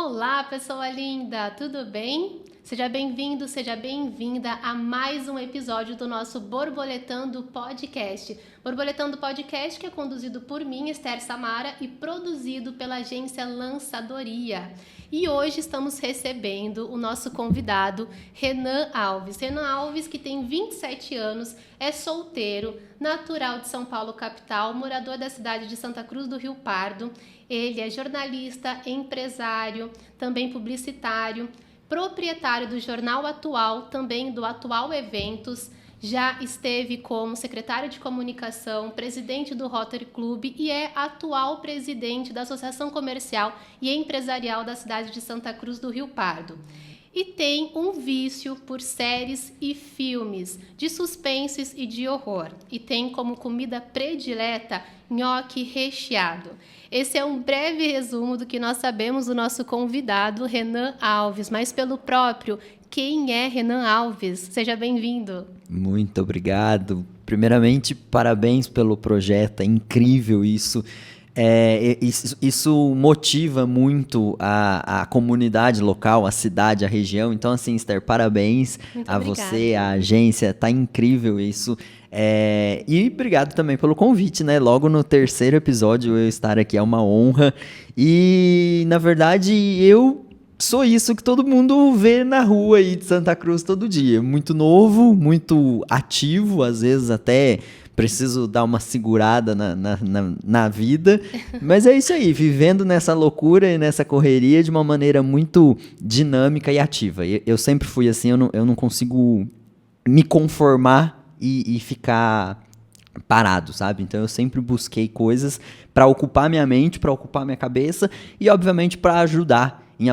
Olá, pessoa linda, tudo bem? Seja bem-vindo, seja bem-vinda a mais um episódio do nosso Borboletando Podcast. Borboletando Podcast que é conduzido por mim, Esther Samara, e produzido pela agência Lançadoria. E hoje estamos recebendo o nosso convidado, Renan Alves. Renan Alves, que tem 27 anos, é solteiro, natural de São Paulo, capital, morador da cidade de Santa Cruz do Rio Pardo. Ele é jornalista, empresário, também publicitário, proprietário do Jornal Atual, também do Atual Eventos, já esteve como secretário de comunicação, presidente do Rotary Club e é atual presidente da Associação Comercial e Empresarial da cidade de Santa Cruz do Rio Pardo. E tem um vício por séries e filmes de suspenses e de horror. E tem como comida predileta nhoque recheado. Esse é um breve resumo do que nós sabemos do nosso convidado, Renan Alves. Mas pelo próprio, quem é Renan Alves? Seja bem-vindo. Muito obrigado. Primeiramente, parabéns pelo projeto. É incrível isso. Isso motiva muito a comunidade local, a cidade, a região. Então, assim, Esther, parabéns a você, a agência. Tá incrível isso. E obrigado também pelo convite, né? Logo no terceiro episódio eu estar aqui é uma honra. E, na verdade, eu sou isso que todo mundo vê na rua aí de Santa Cruz todo dia. Muito novo, muito ativo, às vezes até preciso dar uma segurada na vida. Mas é isso aí, vivendo nessa loucura e nessa correria de uma maneira muito dinâmica e ativa. Eu sempre fui assim, eu não consigo me conformar e ficar parado, sabe? Então eu sempre busquei coisas para ocupar minha mente, para ocupar minha cabeça e, obviamente, para ajudar em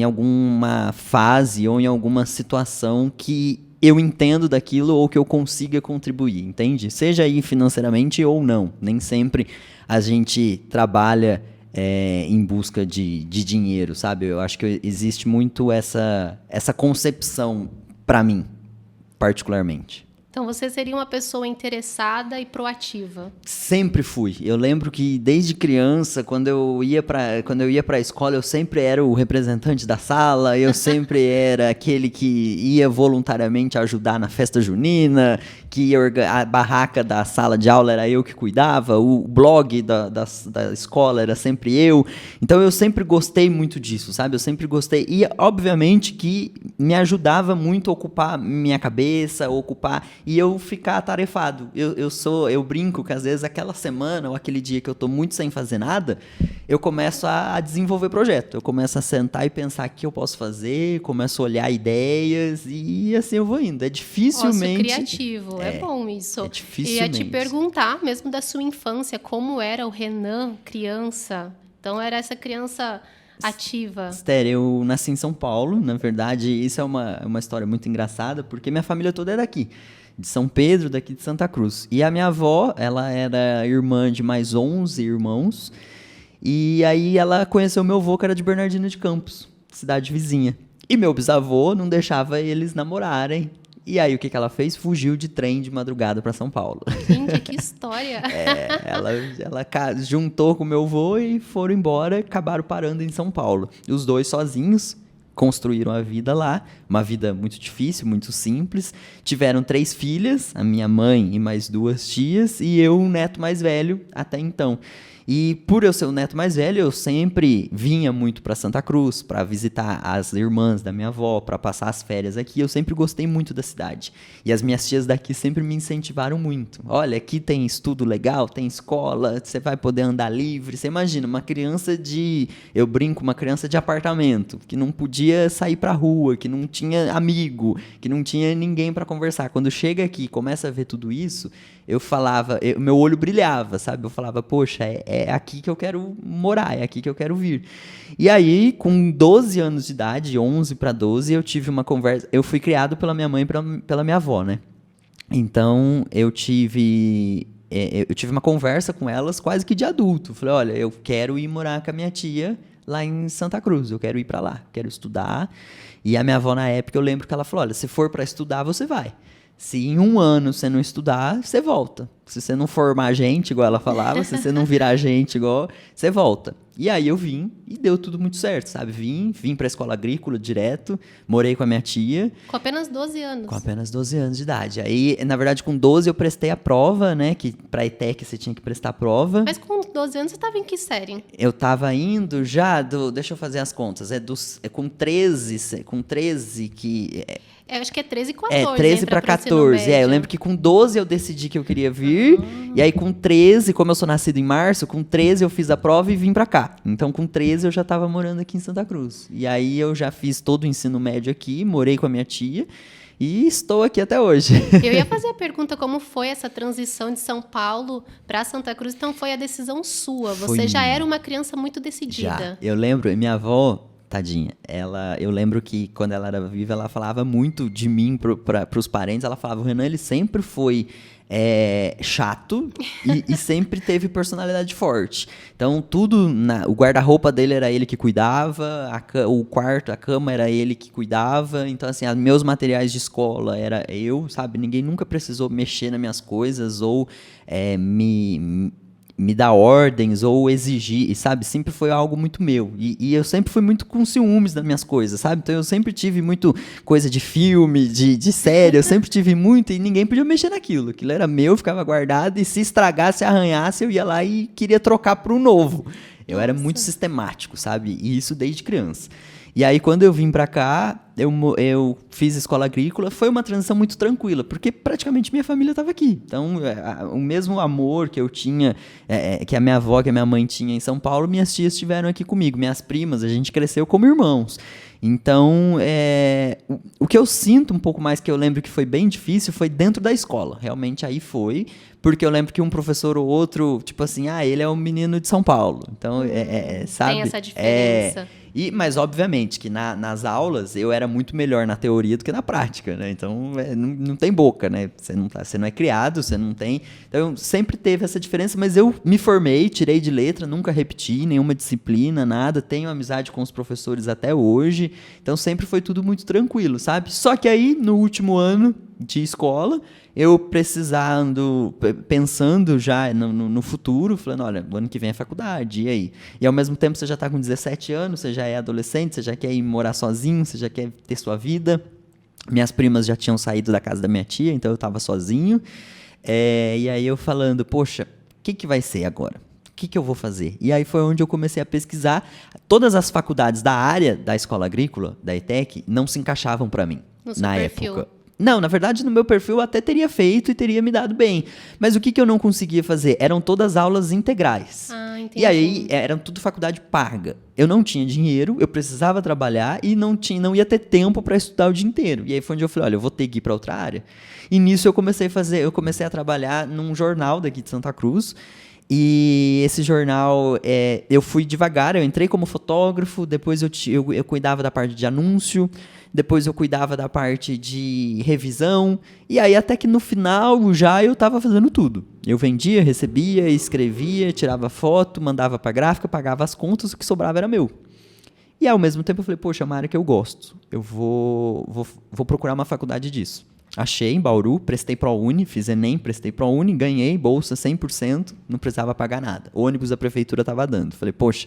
alguma fase ou em alguma situação que eu entendo daquilo ou que eu consiga contribuir, entende? Seja aí financeiramente ou não. Nem sempre a gente trabalha em busca de dinheiro, sabe? Eu acho que existe muito essa concepção para mim, particularmente. Então, você seria uma pessoa interessada e proativa? Sempre fui. Eu lembro que desde criança, quando eu ia para a escola, eu sempre era o representante da sala, eu sempre era aquele que ia voluntariamente ajudar na festa junina, que a barraca da sala de aula era eu que cuidava, o blog da escola era sempre eu. Então, eu sempre gostei muito disso, sabe? Eu sempre gostei. E, obviamente, que me ajudava muito a ocupar minha cabeça, e eu ficar atarefado. Eu brinco que às vezes aquela semana ou aquele dia que eu tô muito sem fazer nada, eu começo a desenvolver projeto. Eu começo a sentar e pensar o que eu posso fazer, começo a olhar ideias e assim eu vou indo. É dificilmente... Nossa, criativo. É bom isso. É dificilmente. E ia te perguntar, mesmo da sua infância, como era o Renan criança? Então, era essa criança ativa. Esther, eu nasci em São Paulo. Na verdade, isso é uma história muito engraçada, porque minha família toda é daqui. De São Pedro, daqui de Santa Cruz. E a minha avó, ela era irmã de mais 11 irmãos. E aí ela conheceu meu avô, que era de Bernardino de Campos, cidade vizinha. E meu bisavô não deixava eles namorarem. E aí o que ela fez? Fugiu de trem de madrugada para São Paulo. Gente, que história! Ela juntou com meu avô e foram embora, acabaram parando em São Paulo. E os dois sozinhos construíram a vida lá, uma vida muito difícil, muito simples. Tiveram 3 filhas, a minha mãe e mais 2 tias, e eu, um neto mais velho até então. E por eu ser o neto mais velho, eu sempre vinha muito para Santa Cruz, para visitar as irmãs da minha avó, para passar as férias aqui. Eu sempre gostei muito da cidade. E as minhas tias daqui sempre me incentivaram muito. Olha, aqui tem estudo legal, tem escola, você vai poder andar livre. Você imagina, uma criança eu brinco, uma criança de apartamento, que não podia sair para rua, que não tinha amigo, que não tinha ninguém para conversar. Quando chega aqui e começa a ver tudo isso, eu falava, meu olho brilhava, sabe? Eu falava, poxa, é aqui que eu quero morar, é aqui que eu quero vir. E aí, com 12 anos de idade, 11 para 12, eu tive uma conversa. Eu fui criado pela minha mãe e pela minha avó, né? Então, eu tive uma conversa com elas quase que de adulto. Falei, olha, eu quero ir morar com a minha tia lá em Santa Cruz, eu quero ir para lá, quero estudar. E a minha avó, na época, eu lembro que ela falou, olha, se for para estudar, você vai. Se em um ano você não estudar, você volta. Se você não formar gente, igual ela falava, se você não virar gente igual, você volta. E aí eu vim e deu tudo muito certo, sabe? Vim para a escola agrícola direto, morei com a minha tia. Com apenas 12 anos. Com apenas 12 anos de idade. Aí, na verdade, com 12 eu prestei a prova, né? Que pra ETEC você tinha que prestar a prova. Mas com 12 anos você estava em que série? Eu tava indo já deixa eu fazer as contas. Com 13 que... Eu acho que é 13 e 14. 13 para 14. Eu lembro que com 12 eu decidi que eu queria vir. E aí com 13, como eu sou nascido em março, com 13 eu fiz a prova e vim para cá. Então com 13 eu já tava morando aqui em Santa Cruz. E aí eu já fiz todo o ensino médio aqui, morei com a minha tia. E estou aqui até hoje. Eu ia fazer a pergunta como foi essa transição de São Paulo para Santa Cruz. Então foi a decisão sua. Você já era uma criança muito decidida. Já. Eu lembro, minha avó... Tadinha, eu lembro que quando ela era viva, ela falava muito de mim para os parentes. Ela falava, o Renan, ele sempre foi chato e sempre teve personalidade forte. Então, o guarda-roupa dele era ele que cuidava, o quarto, a cama era ele que cuidava. Então, assim, meus materiais de escola era eu, sabe? Ninguém nunca precisou mexer nas minhas coisas ou me dar ordens ou exigir, sabe? Sempre foi algo muito meu. E eu sempre fui muito com ciúmes das minhas coisas, sabe? Então eu sempre tive muito coisa de filme, de série, eu sempre tive muito e ninguém podia mexer naquilo. Aquilo era meu, ficava guardado e se estragasse, arranhasse, eu ia lá e queria trocar para um novo. Eu era muito sistemático, sabe? E isso desde criança. E aí, quando eu vim para cá, eu fiz escola agrícola, foi uma transição muito tranquila, porque praticamente minha família estava aqui. Então, o mesmo amor que eu tinha, que a minha avó, que a minha mãe tinha em São Paulo, minhas tias estiveram aqui comigo, minhas primas, a gente cresceu como irmãos. Então, o que eu sinto um pouco mais, que eu lembro que foi bem difícil, foi dentro da escola. Realmente aí foi, porque eu lembro que um professor ou outro, tipo assim, ele é um menino de São Paulo. Então, sabe? Tem essa diferença. Mas, obviamente, que nas aulas eu era muito melhor na teoria do que na prática, né? Então, não tem boca, né? Você não é criado, você não tem... Então, sempre teve essa diferença, mas eu me formei, tirei de letra, nunca repeti nenhuma disciplina, nada. Tenho amizade com os professores até hoje. Então, sempre foi tudo muito tranquilo, sabe? Só que aí, no último ano de escola, eu pensando já no futuro, falando, olha, o ano que vem é faculdade, e aí? E ao mesmo tempo você já está com 17 anos, você já é adolescente, você já quer ir morar sozinho, você já quer ter sua vida. Minhas primas já tinham saído da casa da minha tia, então eu estava sozinho. E aí eu falando, poxa, o que vai ser agora? O que eu vou fazer? E aí foi onde eu comecei a pesquisar. Todas as faculdades da área da escola agrícola, da ETEC, não se encaixavam para mim na época. Não, na verdade, no meu perfil eu até teria feito e teria me dado bem. Mas o que eu não conseguia fazer? Eram todas aulas integrais. Entendi. E aí, eram tudo faculdade paga. Eu não tinha dinheiro, eu precisava trabalhar e não ia ter tempo para estudar o dia inteiro. E aí foi onde eu falei, olha, eu vou ter que ir para outra área. E nisso eu comecei a trabalhar num jornal daqui de Santa Cruz. E esse jornal, eu fui devagar, eu entrei como fotógrafo, depois eu cuidava da parte de anúncio, depois eu cuidava da parte de revisão, e aí até que no final já eu estava fazendo tudo. Eu vendia, recebia, escrevia, tirava foto, mandava para a gráfica, pagava as contas, o que sobrava era meu. E ao mesmo tempo eu falei, poxa, é uma área que eu gosto, eu vou procurar uma faculdade disso. Achei em Bauru, prestei ProUni, fiz Enem, prestei ProUni, ganhei bolsa 100%, não precisava pagar nada. O ônibus da prefeitura estava dando. Falei, poxa,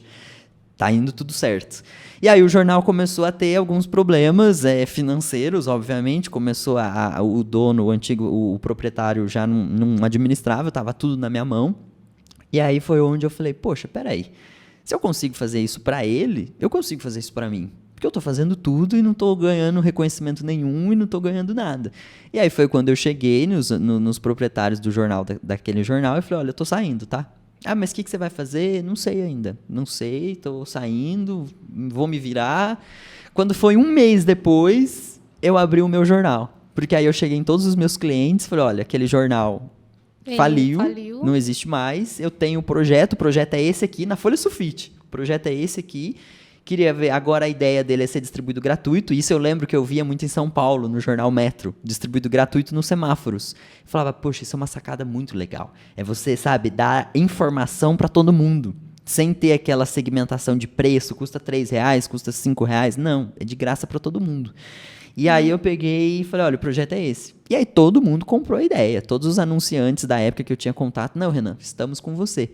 tá indo tudo certo. E aí o jornal começou a ter alguns problemas financeiros, obviamente. Começou o dono, o proprietário já não administrava, estava tudo na minha mão. E aí foi onde eu falei, poxa, peraí, se eu consigo fazer isso para ele, eu consigo fazer isso para mim. Porque eu estou fazendo tudo e não estou ganhando reconhecimento nenhum e não estou ganhando nada. E aí foi quando eu cheguei nos proprietários do jornal, daquele jornal, e falei, olha, eu estou saindo, tá? Mas o que você vai fazer? Não sei ainda. Não sei, estou saindo, vou me virar. Quando foi um mês depois, eu abri o meu jornal. Porque aí eu cheguei em todos os meus clientes e falei, olha, aquele jornal faliu, não existe mais. Eu tenho o projeto é esse aqui, na Folha Sulfite. O projeto é esse aqui. Queria ver, agora a ideia dele é ser distribuído gratuito. Isso eu lembro que eu via muito em São Paulo, no jornal Metro, distribuído gratuito nos semáforos. Eu falava, poxa, isso é uma sacada muito legal. É você, sabe, dar informação para todo mundo, sem ter aquela segmentação de preço, custa R$3, custa R$5. Não, é de graça para todo mundo. E aí eu peguei e falei, olha, o projeto é esse. E aí todo mundo comprou a ideia. Todos os anunciantes da época que eu tinha contato, não, Renan, estamos com você.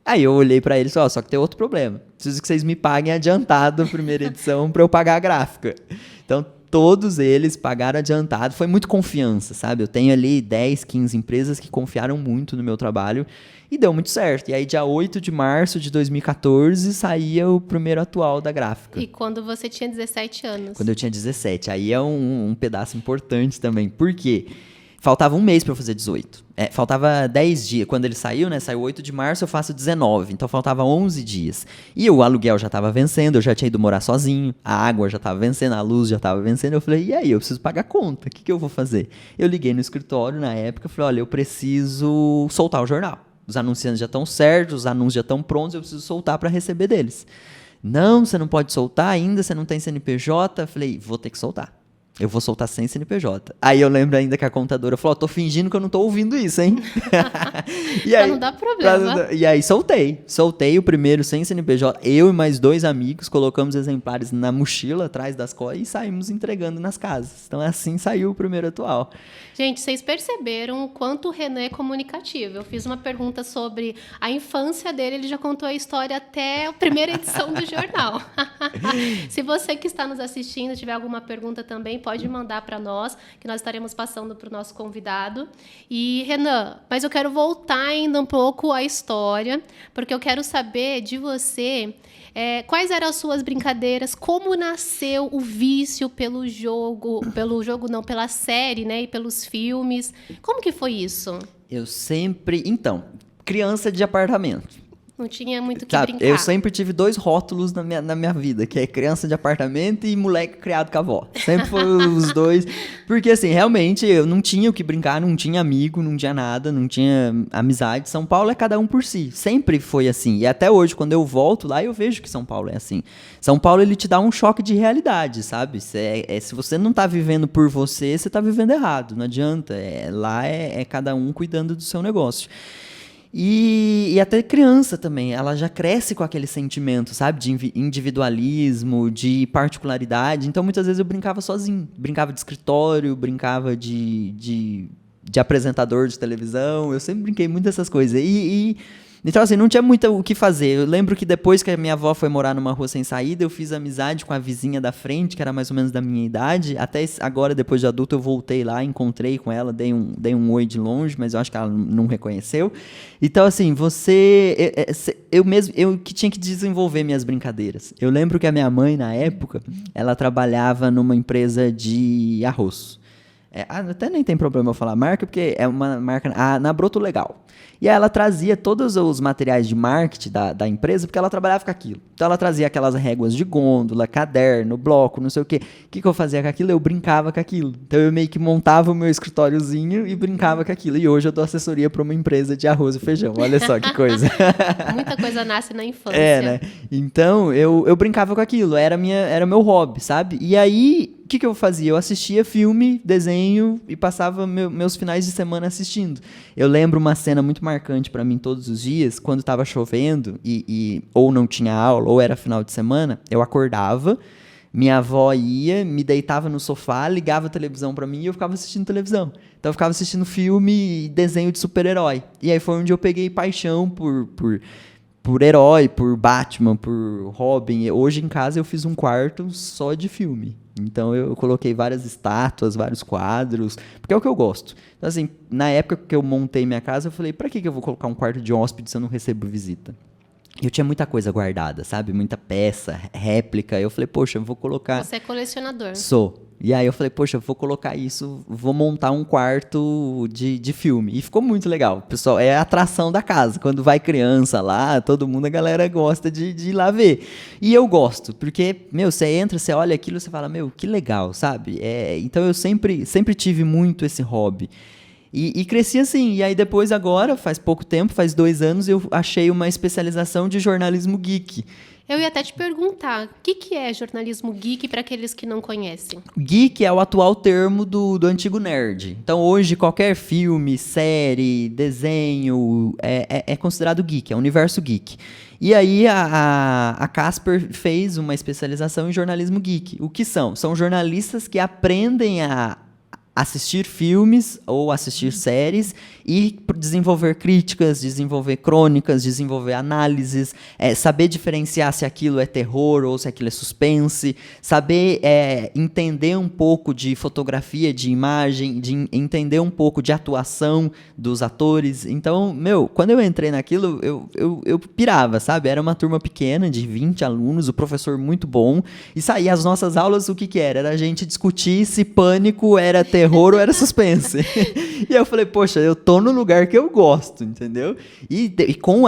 Aí eu olhei pra eles e falei, só que tem outro problema. Preciso que vocês me paguem adiantado a primeira edição pra eu pagar a gráfica. Então, todos eles pagaram adiantado. Foi muito confiança, sabe? Eu tenho ali 10, 15 empresas que confiaram muito no meu trabalho e deu muito certo. E aí, dia 8 de março de 2014, saía o primeiro atual da gráfica. E quando você tinha 17 anos? Quando eu tinha 17. Aí é um pedaço importante também. Por quê? Faltava um mês pra eu fazer 18. Faltava 10 dias. Quando ele saiu, né? Saiu 8 de março, eu faço 19. Então faltava 11 dias. E o aluguel já tava vencendo, eu já tinha ido morar sozinho. A água já tava vencendo, a luz já tava vencendo. Eu falei, e aí? Eu preciso pagar a conta. O que eu vou fazer? Eu liguei no escritório na época e falei, olha, eu preciso soltar o jornal. Os anunciantes já estão certos, os anúncios já estão prontos, eu preciso soltar para receber deles. Não, você não pode soltar ainda, você não tem CNPJ. Eu falei, vou ter que soltar. Eu vou soltar sem CNPJ. Aí eu lembro ainda que a contadora falou, tô fingindo que eu não tô ouvindo isso, hein? E aí, não dá problema. E aí soltei o primeiro sem CNPJ. Eu e mais 2 amigos colocamos exemplares na mochila atrás das costas e saímos entregando nas casas. Então assim saiu o primeiro atual. Gente, vocês perceberam o quanto o Renan é comunicativo. Eu fiz uma pergunta sobre a infância dele, ele já contou a história até a primeira edição do jornal. Se você que está nos assistindo tiver alguma pergunta também, pode mandar para nós, que nós estaremos passando para o nosso convidado. E, Renan, mas eu quero voltar ainda um pouco à história, porque eu quero saber de você quais eram as suas brincadeiras, como nasceu o vício pela série, né, e pelos filmes. Como que foi isso? Então, criança de apartamento. Não tinha muito o que brincar. Eu sempre tive 2 rótulos na minha vida, que é criança de apartamento e moleque criado com a avó. Sempre foram os 2. Porque, assim, realmente, eu não tinha o que brincar, não tinha amigo, não tinha nada, não tinha amizade. São Paulo é cada um por si. Sempre foi assim. E até hoje, quando eu volto lá, eu vejo que São Paulo é assim. São Paulo, ele te dá um choque de realidade, sabe? Se você não tá vivendo por você, você tá vivendo errado. Não adianta. Lá é cada um cuidando do seu negócio. E até criança também, ela já cresce com aquele sentimento, sabe? De individualismo, de particularidade. Então, muitas vezes eu brincava sozinho. Brincava de escritório, brincava de apresentador de televisão. Eu sempre brinquei muito dessas coisas. Então, assim, não tinha muito o que fazer. Eu lembro que depois que a minha avó foi morar numa rua sem saída, eu fiz amizade com a vizinha da frente, que era mais ou menos da minha idade. Até agora, depois de adulto, eu voltei lá, encontrei com ela, dei um oi de longe, mas eu acho que ela não reconheceu. Então, assim, eu que tinha que desenvolver minhas brincadeiras. Eu lembro que a minha mãe, na época, ela trabalhava numa empresa de arroz. Até nem tem problema eu falar marca, porque é uma marca na Broto Legal. E aí ela trazia todos os materiais de marketing da empresa, porque ela trabalhava com aquilo. Então ela trazia aquelas réguas de gôndola, caderno, bloco, não sei o quê. O que eu fazia com aquilo? Eu brincava com aquilo. Então eu meio que montava o meu escritóriozinho e brincava com aquilo. E hoje eu dou assessoria para uma empresa de arroz e feijão. Olha só que coisa. Muita coisa nasce na infância. Né? Então eu brincava com aquilo. Era meu hobby, sabe? E aí, o que eu fazia? Eu assistia filme, desenho e passava meus finais de semana assistindo. Eu lembro uma cena muito marcante para mim todos os dias, quando estava chovendo e ou não tinha aula, ou era final de semana, eu acordava, minha avó ia, me deitava no sofá, ligava a televisão para mim e eu ficava assistindo televisão. Então eu ficava assistindo filme e desenho de super-herói. E aí foi onde eu peguei paixão por herói, por Batman, por Robin. Hoje em casa eu fiz um quarto só de filme. Então eu coloquei várias estátuas, vários quadros, porque é o que eu gosto. Então assim, na época que eu montei minha casa, eu falei, pra que eu vou colocar um quarto de hóspede se eu não recebo visita? Eu tinha muita coisa guardada, sabe? Muita peça, réplica. Eu falei, poxa, eu vou colocar... Você é colecionador. Sou. E aí eu falei, poxa, eu vou colocar isso, vou montar um quarto de filme. E ficou muito legal. Pessoal, é a atração da casa. Quando vai criança lá, todo mundo, a galera gosta de ir lá ver. E eu gosto, porque, você entra, você olha aquilo, você fala, que legal, sabe? Então eu sempre tive muito esse hobby. E cresci assim. E aí depois agora, faz pouco tempo, faz 2 anos, eu achei uma especialização de jornalismo geek. Eu ia até te perguntar, o que é jornalismo geek para aqueles que não conhecem? Geek é o atual termo do antigo nerd. Então, hoje, qualquer filme, série, desenho é considerado geek, é o universo geek. E aí, a Casper fez uma especialização em jornalismo geek. O que são? São jornalistas que aprendem a assistir filmes ou assistir séries e desenvolver críticas, desenvolver crônicas, desenvolver análises, saber diferenciar se aquilo é terror ou se aquilo é suspense, saber entender um pouco de fotografia, de imagem, de entender um pouco de atuação dos atores. Então, quando eu entrei naquilo, eu pirava, sabe? Era uma turma pequena, de 20 alunos, o professor muito bom, e saía as nossas aulas, o que era? Era a gente discutir se Pânico era terror ou era suspense. E eu falei, poxa, eu tô no lugar que eu gosto, entendeu? E com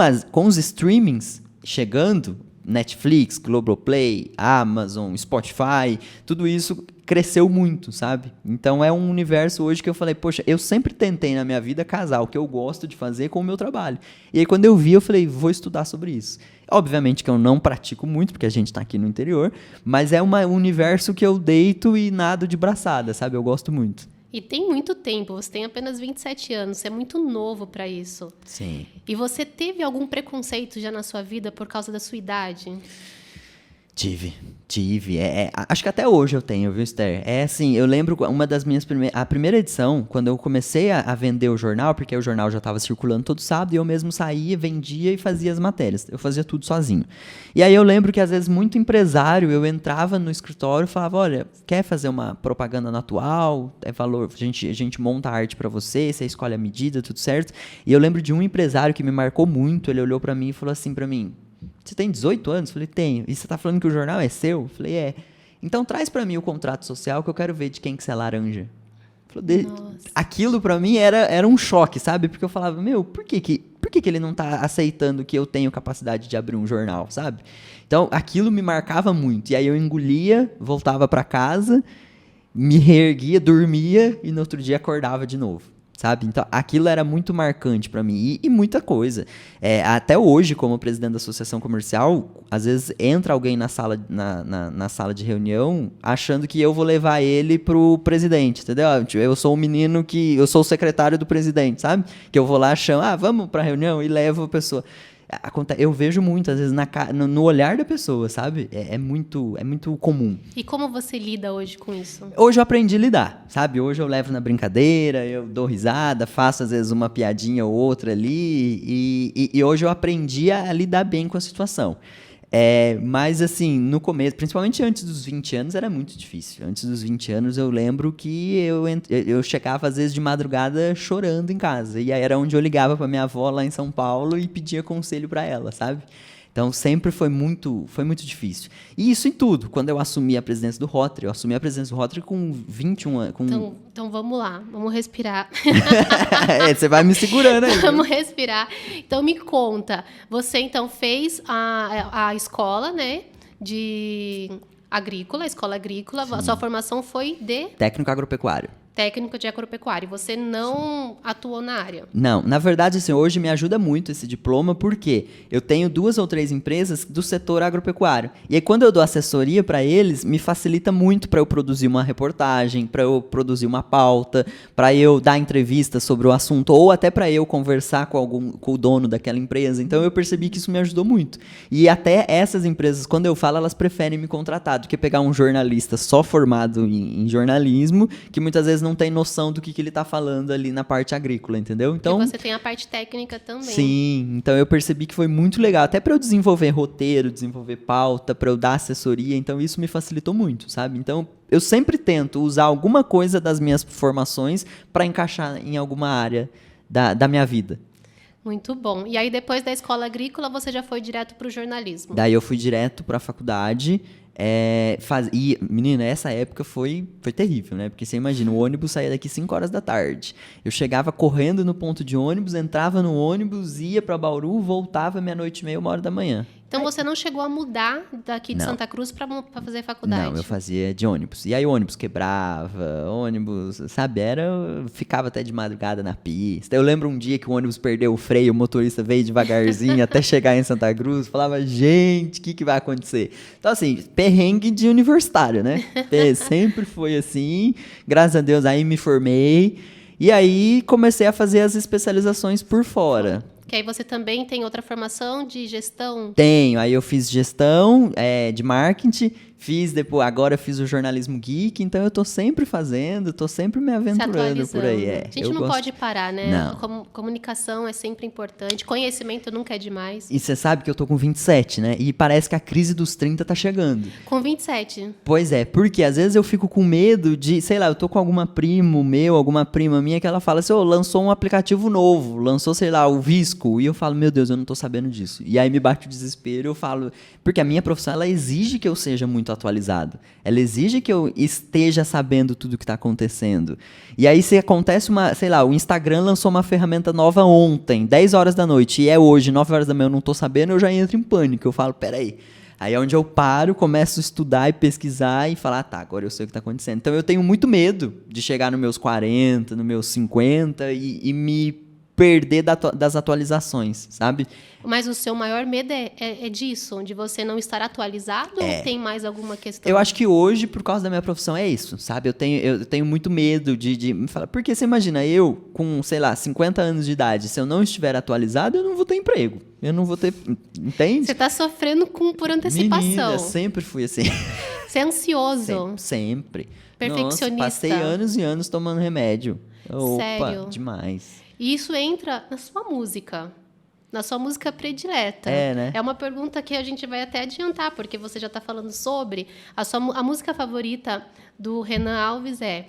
os streamings chegando, Netflix, Globoplay, Amazon, Spotify, tudo isso cresceu muito, sabe? Então é um universo hoje que eu falei, poxa, eu sempre tentei na minha vida casar o que eu gosto de fazer com o meu trabalho. E aí quando eu vi, eu falei, vou estudar sobre isso. Obviamente que eu não pratico muito, porque a gente tá aqui no interior, mas é um universo que eu deito e nado de braçada, sabe? Eu gosto muito. E tem muito tempo, você tem apenas 27 anos, você é muito novo para isso. Sim. E você teve algum preconceito já na sua vida por causa da sua idade? Tive. Acho que até hoje eu tenho, viu, Esther? É assim, eu lembro uma das minhas a primeira edição, quando eu comecei a vender o jornal, porque o jornal já estava circulando todo sábado, e eu mesmo saía, vendia e fazia as matérias. Eu fazia tudo sozinho. E aí eu lembro que às vezes muito empresário, eu entrava no escritório e falava, olha, quer fazer uma propaganda na Atual? É valor, a gente monta a arte para você escolhe a medida, tudo certo? E eu lembro de um empresário que me marcou muito, ele olhou para mim e falou assim para mim, você tem 18 anos? Falei, tenho. E você tá falando que o jornal é seu? Falei, é. Então traz pra mim o contrato social que eu quero ver de quem que você é laranja. Falei, aquilo pra mim era um choque, sabe? Porque eu falava, por que ele não tá aceitando que eu tenho capacidade de abrir um jornal, sabe? Então aquilo me marcava muito. E aí eu engolia, voltava pra casa, me reerguia, dormia e no outro dia acordava de novo. Sabe? Então, aquilo era muito marcante para mim. E muita coisa. Até hoje, como presidente da associação comercial, às vezes entra alguém na sala, na sala de reunião achando que eu vou levar ele pro presidente, entendeu? Eu sou um menino eu sou o secretário do presidente, sabe? Que eu vou lá, chamo, vamos pra reunião e levo a pessoa. Eu vejo muito, às vezes, no olhar da pessoa, sabe? É muito comum. E como você lida hoje com isso? Hoje eu aprendi a lidar, sabe? Hoje eu levo na brincadeira, eu dou risada, faço, às vezes, uma piadinha ou outra ali. E hoje eu aprendi a lidar bem com a situação. Mas, assim, no começo, principalmente antes dos 20 anos, era muito difícil. Antes dos 20 anos, eu lembro que eu chegava, às vezes, de madrugada chorando em casa. E aí era onde eu ligava pra minha avó lá em São Paulo e pedia conselho pra ela, sabe? Então, sempre foi muito difícil. E isso em tudo. Quando eu assumi a presidência do Rotary, eu assumi a presidência do Rotary com 21 anos. Então, vamos lá. Vamos respirar. Você vai me segurando aí. Vamos respirar. Então, me conta. Você, então, fez a escola, né? Escola agrícola. Sim. A sua formação foi de? Técnico agropecuário. Técnico de agropecuária. E você não atuou na área? Não. Na verdade, assim, hoje me ajuda muito esse diploma, porque eu tenho 2 ou 3 empresas do setor agropecuário. E aí, quando eu dou assessoria para eles, me facilita muito para eu produzir uma reportagem, para eu produzir uma pauta, para eu dar entrevista sobre o assunto, ou até para eu conversar com o dono daquela empresa. Então, eu percebi que isso me ajudou muito. E até essas empresas, quando eu falo, elas preferem me contratar do que pegar um jornalista só formado em jornalismo, que muitas vezes não tem noção do que ele está falando ali na parte agrícola, entendeu? Então, e você tem a parte técnica também. Sim, então eu percebi que foi muito legal, até para eu desenvolver roteiro, desenvolver pauta, para eu dar assessoria, então isso me facilitou muito, sabe? Então, eu sempre tento usar alguma coisa das minhas formações para encaixar em alguma área da minha vida. Muito bom. E aí, depois da escola agrícola, você já foi direto para o jornalismo? Daí eu fui direto para a faculdade. E, menina, essa época foi terrível, né? Porque você imagina, o ônibus saía daqui 5 horas da tarde. Eu chegava correndo no ponto de ônibus, entrava no ônibus, ia para Bauru, voltava 00:30, 1h da manhã. Então você não chegou a mudar daqui de Não. Santa Cruz para fazer faculdade? Não, eu fazia de ônibus. E aí o ônibus quebrava, ônibus, sabe? Ficava até de madrugada na pista. Eu lembro um dia que o ônibus perdeu o freio, o motorista veio devagarzinho até chegar em Santa Cruz. Falava, gente, o que vai acontecer? Então, assim, perrengue de universitário, né? Sempre foi assim. Graças a Deus, aí me formei. E aí comecei a fazer as especializações por fora. Que aí você também tem outra formação de gestão? Tenho, aí eu fiz gestão de marketing, agora eu fiz o jornalismo geek, então eu tô sempre fazendo, tô sempre me aventurando por aí. A gente não pode parar, né? Não. Comunicação é sempre importante, conhecimento nunca é demais. E você sabe que eu tô com 27, né? E parece que a crise dos 30 tá chegando. Com 27? Pois é, porque às vezes eu fico com medo de, sei lá, eu tô com alguma prima minha que ela fala assim, lançou um aplicativo novo, lançou, sei lá, o Visco, e eu falo, meu Deus, eu não tô sabendo disso. E aí me bate o desespero, eu falo, porque a minha profissão, ela exige que eu seja muito atualizado. Ela exige que eu esteja sabendo tudo o que está acontecendo. E aí se acontece o Instagram lançou uma ferramenta nova ontem, 10 horas da noite, e é hoje, 9 horas da manhã, eu não estou sabendo, eu já entro em pânico. Eu falo, peraí. Aí é onde eu paro, começo a estudar e pesquisar e falar, tá, agora eu sei o que está acontecendo. Então eu tenho muito medo de chegar nos meus 40, nos meus 50 e me perder das atualizações, sabe? Mas o seu maior medo é disso? De você não estar atualizado? Ou tem mais alguma questão? Eu acho que hoje, por causa da minha profissão, é isso, sabe? Eu tenho muito medo de me falar. Porque você imagina, eu com, sei lá, 50 anos de idade, se eu não estiver atualizado, eu não vou ter emprego. Eu não vou ter... Entende? Você está sofrendo por antecipação. Menina, eu sempre fui assim. Você é ansioso? Sempre. Perfeccionista. Nossa, passei anos e anos tomando remédio. Sério? Opa, demais. E isso entra na sua música predileta. É, né? É uma pergunta que a gente vai até adiantar, porque você já está falando sobre. A música favorita do Renan Alves é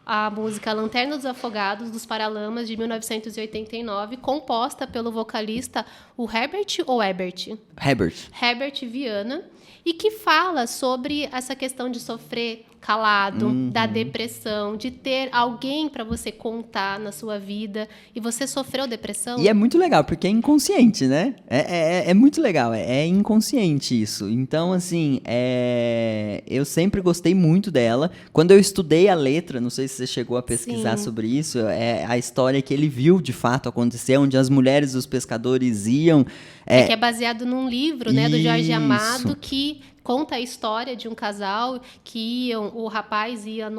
a música Lanterna dos Afogados, dos Paralamas, de 1989, composta pelo vocalista, o Herbert ou Ebert? Herbert Viana, e que fala sobre essa questão de sofrer calado, da depressão, de ter alguém para você contar na sua vida. E você sofreu depressão? E é muito legal, porque é inconsciente, né? É muito legal, é inconsciente isso. Então, assim, eu sempre gostei muito dela. Quando eu estudei a letra, não sei se você chegou a pesquisar sobre isso, é a história que ele viu, de fato, acontecer, onde as mulheres dos pescadores iam... que é baseado num livro, né, do Jorge Amado, que conta a história de um casal que o rapaz ia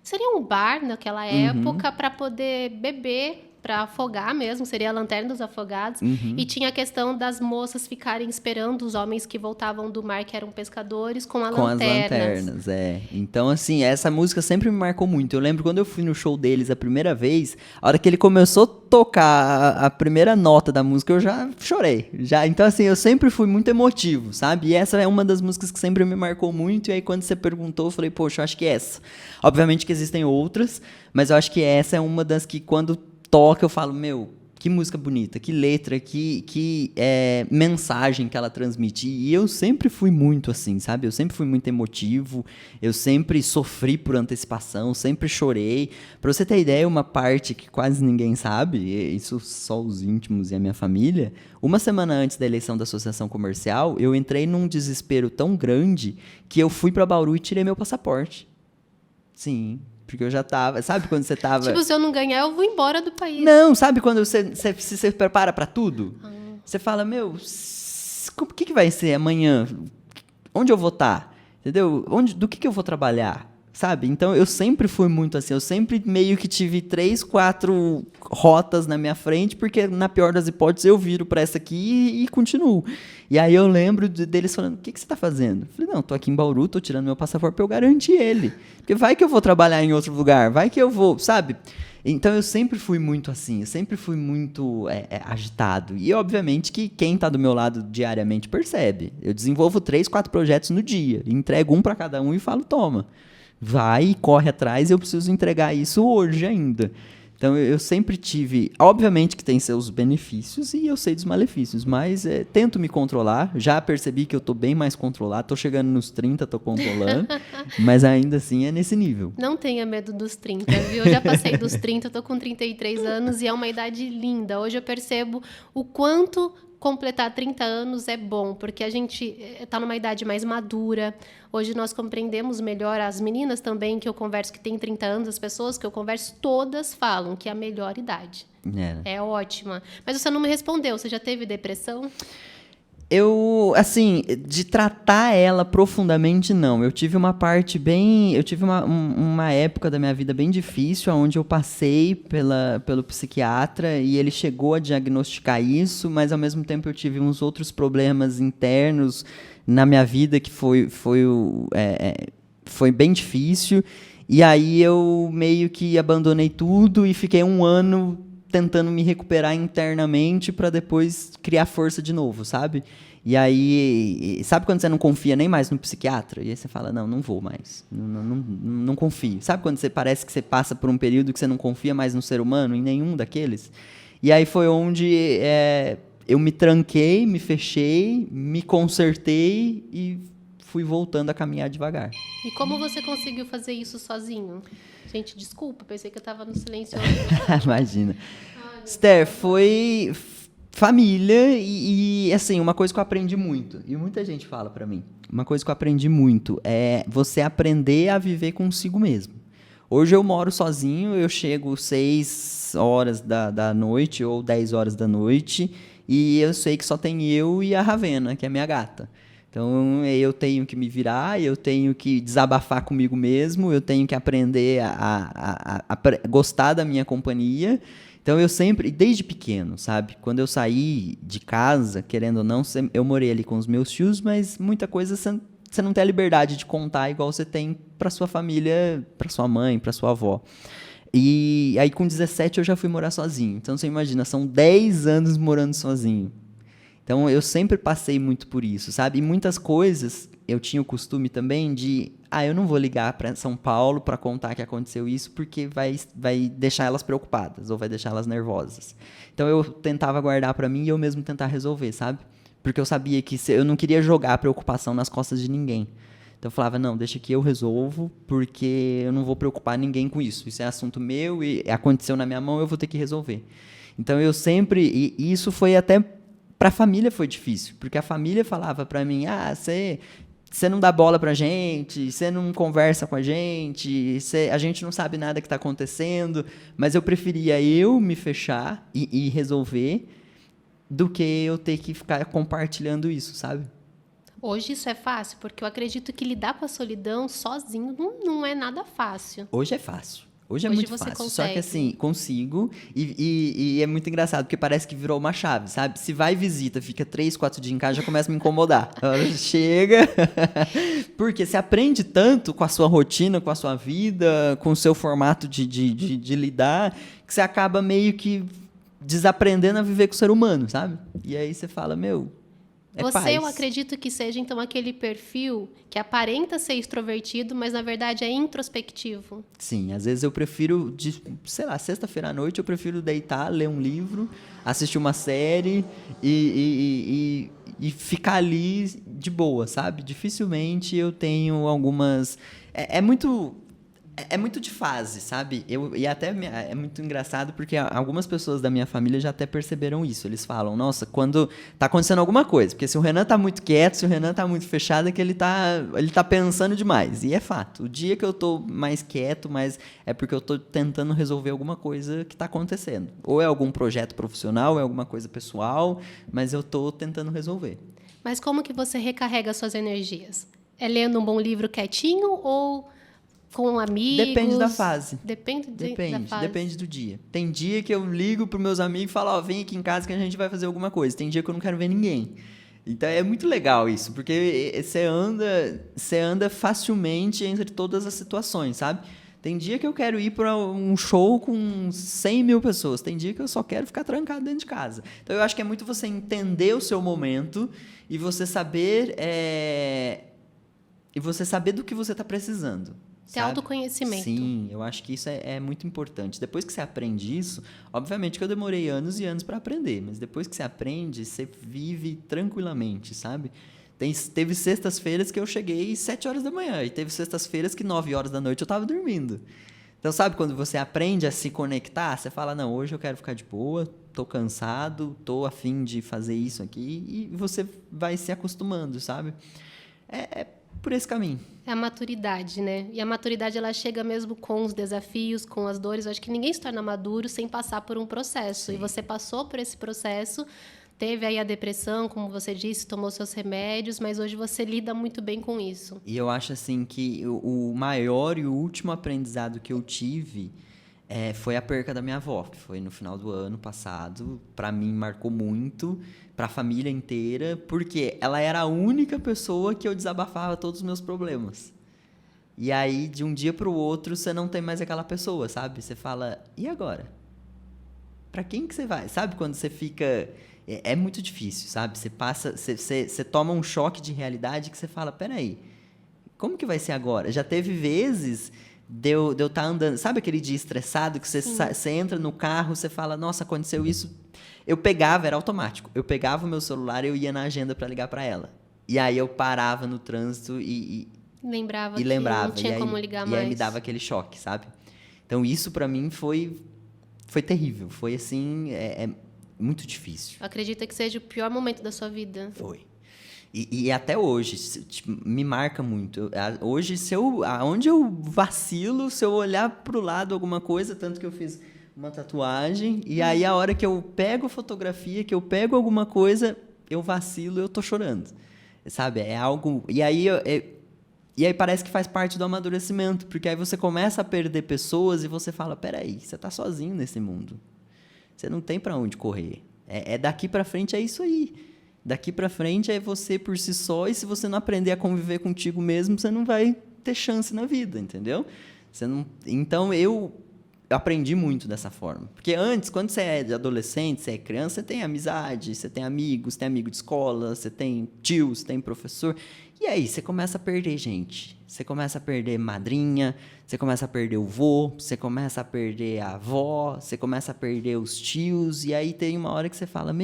seria um bar naquela época para poder beber, para afogar mesmo, seria a Lanterna dos Afogados. E tinha a questão das moças ficarem esperando os homens que voltavam do mar, que eram pescadores, com as lanternas. Então, assim, essa música sempre me marcou muito. Eu lembro quando eu fui no show deles a primeira vez, a hora que ele começou a tocar a primeira nota da música, eu já chorei. Então, assim, eu sempre fui muito emotivo, sabe? E essa é uma das músicas que sempre me marcou muito. E aí, quando você perguntou, eu falei, poxa, eu acho que é essa. Obviamente que existem outras, mas eu acho que essa é uma das que, quando toca, eu falo, meu, que música bonita, que letra, que mensagem que ela transmite. E eu sempre fui muito assim, sabe? Eu sempre fui muito emotivo, eu sempre sofri por antecipação, sempre chorei. Pra você ter ideia, uma parte que quase ninguém sabe, isso só os íntimos e a minha família, uma semana antes da eleição da associação comercial, eu entrei num desespero tão grande que eu fui pra Bauru e tirei meu passaporte. Sim. Porque eu já tava... Sabe quando você tava... Tipo, se eu não ganhar, eu vou embora do país. Não, sabe quando você se prepara pra tudo? Você fala, meu, o que vai ser amanhã? Onde eu vou estar? Entendeu? Do que eu vou trabalhar? Sabe? Então, eu sempre fui muito assim. Eu sempre meio que tive 3, 4 rotas na minha frente, porque, na pior das hipóteses, eu viro pra essa aqui e continuo. E aí eu lembro deles falando, o que você tá fazendo? Eu falei, não, tô aqui em Bauru, tô tirando meu passaporte pra eu garantir ele. Porque vai que eu vou trabalhar em outro lugar, vai que eu vou, sabe? Então, eu sempre fui muito assim, eu sempre fui muito agitado. E, obviamente, que quem tá do meu lado diariamente percebe. Eu desenvolvo 3, 4 projetos no dia, entrego um pra cada um e falo, toma. Vai, corre atrás, eu preciso entregar isso hoje ainda. Então, eu sempre tive... Obviamente que tem seus benefícios e eu sei dos malefícios, mas tento me controlar. Já percebi que eu tô bem mais controlado. Tô chegando nos 30, tô controlando. Mas ainda assim é nesse nível. Não tenha medo dos 30, viu? Eu já passei dos 30, tô com 33 anos e é uma idade linda. Hoje eu percebo o quanto completar 30 anos é bom, porque a gente está numa idade mais madura. Hoje nós compreendemos melhor, as meninas também que eu converso que têm 30 anos, as pessoas que eu converso, todas falam que é a melhor idade. É ótima. Mas você não me respondeu, você já teve depressão? Eu, assim, de tratar ela profundamente, não. Eu tive uma parte bem... Eu tive uma época da minha vida bem difícil, onde eu passei pelo psiquiatra e ele chegou a diagnosticar isso, mas, ao mesmo tempo, eu tive uns outros problemas internos na minha vida que foi bem difícil. E aí eu meio que abandonei tudo e fiquei 1 ano tentando me recuperar internamente para depois criar força de novo, sabe? E aí, sabe quando você não confia nem mais no psiquiatra? E aí você fala, não vou mais, não confio. Sabe quando você parece que você passa por um período que você não confia mais no ser humano, em nenhum daqueles? E aí foi onde eu me tranquei, me fechei, me consertei e fui voltando a caminhar devagar. E como você conseguiu fazer isso sozinho? Gente, desculpa, pensei que eu estava no silêncio. Imagina. Esther, foi família e, assim, uma coisa que eu aprendi muito, e muita gente fala pra mim, uma coisa que eu aprendi muito é você aprender a viver consigo mesmo. Hoje eu moro sozinho, eu chego 6 horas da noite ou 10 horas da noite e eu sei que só tem eu e a Ravena, que é minha gata. Então, eu tenho que me virar, eu tenho que desabafar comigo mesmo, eu tenho que aprender a gostar da minha companhia. Então, eu sempre, desde pequeno, sabe? Quando eu saí de casa, querendo ou não, eu morei ali com os meus tios, mas muita coisa você não tem a liberdade de contar igual você tem para sua família, para sua mãe, para sua avó. E aí, com 17, eu já fui morar sozinho. Então, você imagina, são 10 anos morando sozinho. Então, eu sempre passei muito por isso, sabe? E muitas coisas, eu tinha o costume também de... eu não vou ligar para São Paulo para contar que aconteceu isso, porque vai deixar elas preocupadas, ou vai deixar elas nervosas. Então, eu tentava guardar para mim e eu mesmo tentar resolver, sabe? Porque eu sabia que eu não queria jogar a preocupação nas costas de ninguém. Então, eu falava, não, deixa que eu resolvo, porque eu não vou preocupar ninguém com isso. Isso é assunto meu e aconteceu na minha mão, eu vou ter que resolver. Então, eu sempre... E isso foi até... Para a família foi difícil, porque a família falava para mim, você não dá bola pra gente, você não conversa com a gente não sabe nada que está acontecendo, mas eu preferia eu me fechar e resolver do que eu ter que ficar compartilhando isso, sabe? Hoje isso é fácil, porque eu acredito que lidar com a solidão sozinho não é nada fácil. Hoje é fácil. Hoje é muito fácil, consegue. Só que assim, consigo, e é muito engraçado, porque parece que virou uma chave, sabe? Se vai visita, fica 3, 4 dias em casa, já começa a me incomodar. A hora chega, porque você aprende tanto com a sua rotina, com a sua vida, com o seu formato de lidar, que você acaba meio que desaprendendo a viver com o ser humano, sabe? E aí você fala, eu acredito que seja, então, aquele perfil que aparenta ser extrovertido, mas, na verdade, é introspectivo. Sim, às vezes eu prefiro, sexta-feira à noite, eu prefiro deitar, ler um livro, assistir uma série e ficar ali de boa, sabe? Dificilmente eu tenho algumas... É muito de fase, sabe? E até é muito engraçado porque algumas pessoas da minha família já até perceberam isso. Eles falam, nossa, quando tá acontecendo alguma coisa, porque se o Renan tá muito quieto, se o Renan tá muito fechado, é que ele tá pensando demais. E é fato. O dia que eu tô mais quieto, é porque eu tô tentando resolver alguma coisa que tá acontecendo. Ou é algum projeto profissional, ou é alguma coisa pessoal, mas eu tô tentando resolver. Mas como que você recarrega suas energias? É lendo um bom livro quietinho ou... com amigos? Depende da fase. Depende da fase. Depende do dia. Tem dia que eu ligo para os meus amigos e falo, vem aqui em casa que a gente vai fazer alguma coisa. Tem dia que eu não quero ver ninguém. Então é muito legal isso, porque você anda facilmente entre todas as situações, sabe? Tem dia que eu quero ir para um show com 100 mil pessoas. Tem dia que eu só quero ficar trancado dentro de casa. Então eu acho que é muito você entender o seu momento e você saber do que você está precisando. Ter autoconhecimento. Sim, eu acho que isso é muito importante. Depois que você aprende isso, obviamente que eu demorei anos e anos para aprender, mas depois que você aprende, você vive tranquilamente, sabe? Teve sextas-feiras que eu cheguei 7 horas da manhã, e teve sextas-feiras que 9 horas da noite eu estava dormindo. Então, sabe, quando você aprende a se conectar, você fala, não, hoje eu quero ficar de boa, tô cansado, tô a fim de fazer isso aqui, e você vai se acostumando, sabe? É por esse caminho. É a maturidade, né? E a maturidade, ela chega mesmo com os desafios, com as dores. Eu acho que ninguém se torna maduro sem passar por um processo. Sim. E você passou por esse processo, teve aí a depressão, como você disse, tomou seus remédios, mas hoje você lida muito bem com isso. E eu acho, assim, que o maior e o último aprendizado que eu tive foi a perca da minha avó, que foi no final do ano passado. Para mim, marcou muito, para a família inteira, porque ela era a única pessoa que eu desabafava todos os meus problemas. E aí, de um dia para o outro, você não tem mais aquela pessoa, sabe? Você fala, e agora? Para quem que você vai? Sabe quando você fica... É muito difícil, sabe? Você toma um choque de realidade que você fala, peraí, como que vai ser agora? Já teve vezes de eu estar andando, sabe aquele dia estressado que você entra no carro, você fala, nossa, aconteceu isso. Eu pegava, era automático, eu pegava o meu celular e eu ia na agenda para ligar para ela. E aí eu parava no trânsito e lembrava que não tinha como ligar mais. E aí me dava aquele choque, sabe? Então isso para mim foi terrível, foi assim, muito difícil. Acredita que seja o pior momento da sua vida? Foi. E até hoje, me marca muito. Hoje, aonde eu vacilo, se eu olhar pro lado alguma coisa, tanto que eu fiz uma tatuagem, e aí a hora que eu pego fotografia, que eu pego alguma coisa, eu vacilo, eu tô chorando. Sabe? É algo... E aí parece que faz parte do amadurecimento, porque aí você começa a perder pessoas e você fala, peraí, você tá sozinho nesse mundo. Você não tem para onde correr. Daqui para frente é isso aí. Daqui para frente é você por si só, e se você não aprender a conviver contigo mesmo, você não vai ter chance na vida, entendeu? Então, eu aprendi muito dessa forma. Porque antes, quando você é adolescente, você é criança, você tem amizade, você tem amigos, você tem amigo de escola, você tem tio, você tem professor. E aí, você começa a perder gente. Você começa a perder madrinha, você começa a perder o vô, você começa a perder a avó, você começa a perder os tios, e aí tem uma hora que você fala,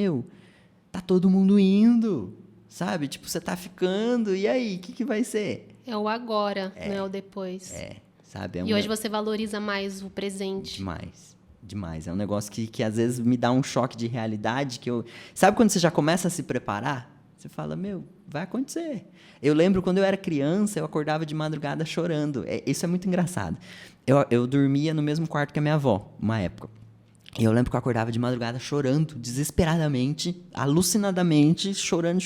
tá todo mundo indo, sabe? Tipo, você tá ficando, e aí, o que vai ser? É o agora, não é o depois. Sabe? E hoje você valoriza mais o presente. Demais. É um negócio que às vezes me dá um choque de realidade, Sabe quando você já começa a se preparar? Você fala, vai acontecer. Eu lembro quando eu era criança, eu acordava de madrugada chorando. Isso é muito engraçado. Eu dormia no mesmo quarto que a minha avó, uma época. E eu lembro que eu acordava de madrugada chorando, desesperadamente, alucinadamente, chorando.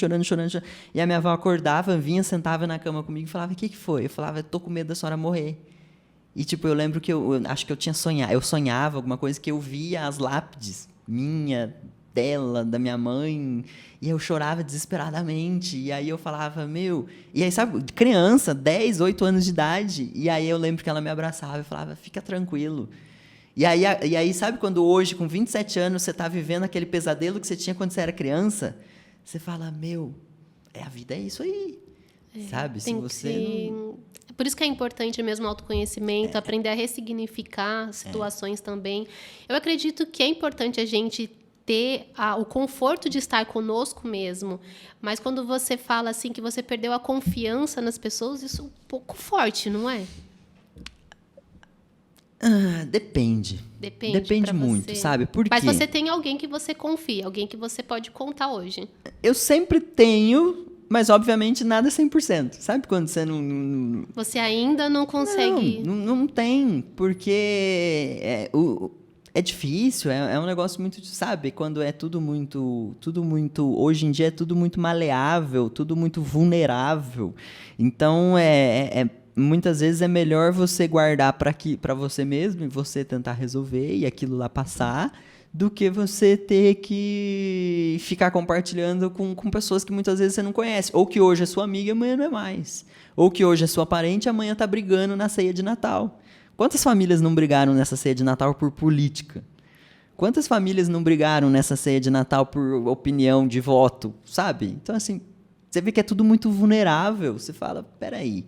E a minha avó acordava, vinha, sentava na cama comigo e falava, o que foi? Eu falava, tô com medo da senhora morrer. E, tipo, eu lembro que eu acho que eu tinha sonhado. Eu sonhava alguma coisa que eu via as lápides minha, dela, da minha mãe, e eu chorava desesperadamente, e aí eu falava, E aí, sabe, criança, 10, 8 anos de idade, e aí eu lembro que ela me abraçava e falava, fica tranquilo. E aí, sabe, quando hoje, com 27 anos, você tá vivendo aquele pesadelo que você tinha quando você era criança, você fala, a vida é isso aí, sabe? Se você Por isso que é importante mesmo o autoconhecimento, aprender a ressignificar situações também. Eu acredito que é importante a gente ter o conforto de estar conosco mesmo, mas quando você fala assim que você perdeu a confiança nas pessoas, isso é um pouco forte, não é? Depende muito, sabe? Por quê? Mas você tem alguém que você confia, alguém que você pode contar hoje. Eu sempre tenho, mas obviamente nada 100%. Sabe quando você não... Você ainda não consegue... Não tem, porque é difícil, é um negócio muito, sabe? Quando é tudo muito... Hoje em dia é tudo muito maleável, tudo muito vulnerável. Então, muitas vezes é melhor você guardar para você mesmo e você tentar resolver e aquilo lá passar, do que você ter que ficar compartilhando com pessoas que muitas vezes você não conhece. Ou que hoje é sua amiga e amanhã não é mais. Ou que hoje é sua parente e amanhã está brigando na ceia de Natal. Quantas famílias não brigaram nessa ceia de Natal por política? Quantas famílias não brigaram nessa ceia de Natal por opinião de voto, sabe? Então, assim, você vê que é tudo muito vulnerável. Você fala, peraí,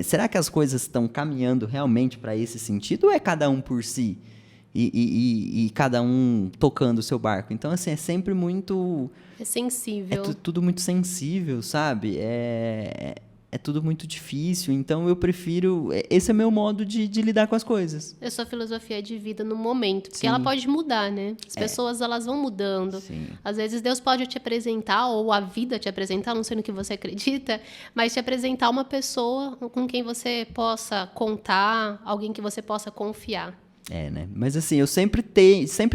será que as coisas estão caminhando realmente para esse sentido? Ou é cada um por si? E cada um tocando o seu barco? Então, assim, é sempre muito... É sensível. Tudo muito sensível, sabe? é tudo muito difícil, então eu prefiro... Esse é meu modo de lidar com as coisas. É sua filosofia de vida no momento, porque Sim. ela pode mudar, né? As pessoas, elas vão mudando. Sim. Às vezes Deus pode te apresentar, ou a vida te apresentar, não sei no que você acredita, mas te apresentar uma pessoa com quem você possa contar, alguém que você possa confiar. Né? Mas assim, eu sempre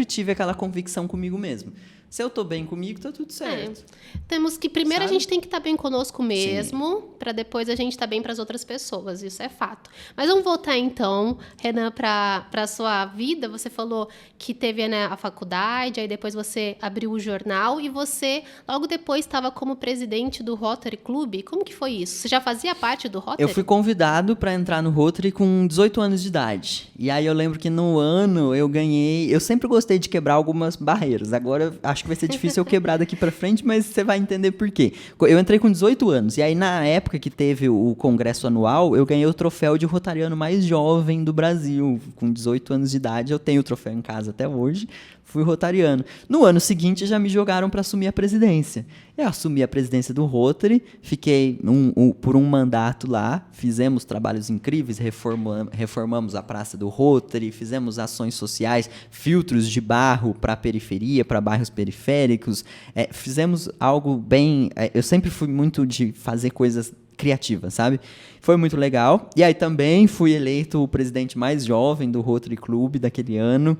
tive aquela convicção comigo mesmo. Se eu tô bem comigo, tá tudo certo. Temos que, primeiro, Sabe? a gente tem que estar bem conosco mesmo, para depois a gente estar bem para as outras pessoas, isso é fato. Mas vamos voltar então, Renan, para a sua vida. Você falou que teve, né, a faculdade, aí depois você abriu o jornal e você, logo depois, estava como presidente do Rotary Club. Como que foi isso? Você já fazia parte do Rotary? Eu fui convidado para entrar no Rotary com 18 anos de idade. E aí eu lembro que no ano eu ganhei... Eu sempre gostei de quebrar algumas barreiras. Agora acho que vai ser difícil eu quebrar daqui para frente, mas você vai entender por quê. Eu entrei com 18 anos. E aí na época que teve o congresso anual, eu ganhei o troféu de rotariano mais jovem do Brasil. Com 18 anos de idade, eu tenho o troféu em casa até hoje. Fui rotariano. No ano seguinte, já me jogaram para assumir a presidência. Eu assumi a presidência do Rotary, fiquei por um mandato lá, fizemos trabalhos incríveis, reformamos a Praça do Rotary, fizemos ações sociais, filtros de barro para a periferia, para bairros periféricos, fizemos algo bem... eu sempre fui muito de fazer coisas criativas, sabe? Foi muito legal. E aí também fui eleito o presidente mais jovem do Rotary Club daquele ano.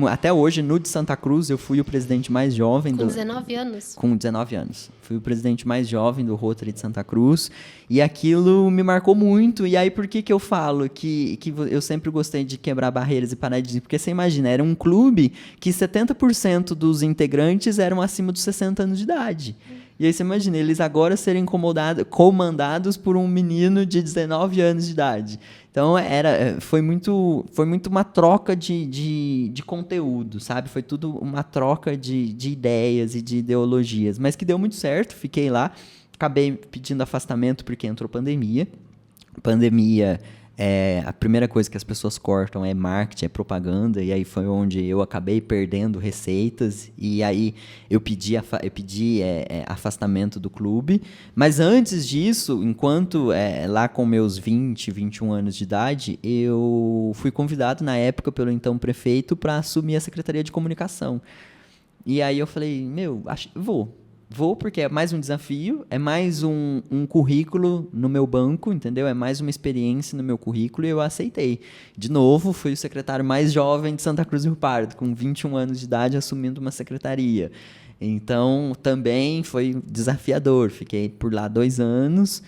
Até hoje, no de Santa Cruz, eu fui o presidente mais jovem. Com 19 anos? Com 19 anos. Fui o presidente mais jovem do Rotary de Santa Cruz. E aquilo me marcou muito. E aí, por que eu falo que eu sempre gostei de quebrar barreiras e paradigmas? Porque você imagina, era um clube que 70% dos integrantes eram acima dos 60 anos de idade. E aí você imagina, eles agora serem comandados por um menino de 19 anos de idade. Então, foi muito uma troca de conteúdo, sabe? Foi tudo uma troca de ideias e de ideologias. Mas que deu muito certo, fiquei lá. Acabei pedindo afastamento porque entrou pandemia. A primeira coisa que as pessoas cortam é marketing, é propaganda, e aí foi onde eu acabei perdendo receitas, e aí eu pedi afastamento do clube. Mas antes disso, enquanto lá com meus 20, 21 anos de idade, eu fui convidado na época pelo então prefeito para assumir a Secretaria de Comunicação. E aí eu falei, vou porque é mais um desafio, é mais um currículo no meu banco, entendeu? É mais uma experiência no meu currículo e eu aceitei. De novo, fui o secretário mais jovem de Santa Cruz do Rio Pardo, com 21 anos de idade, assumindo uma secretaria. Então, também foi desafiador. Fiquei por lá 2 anos,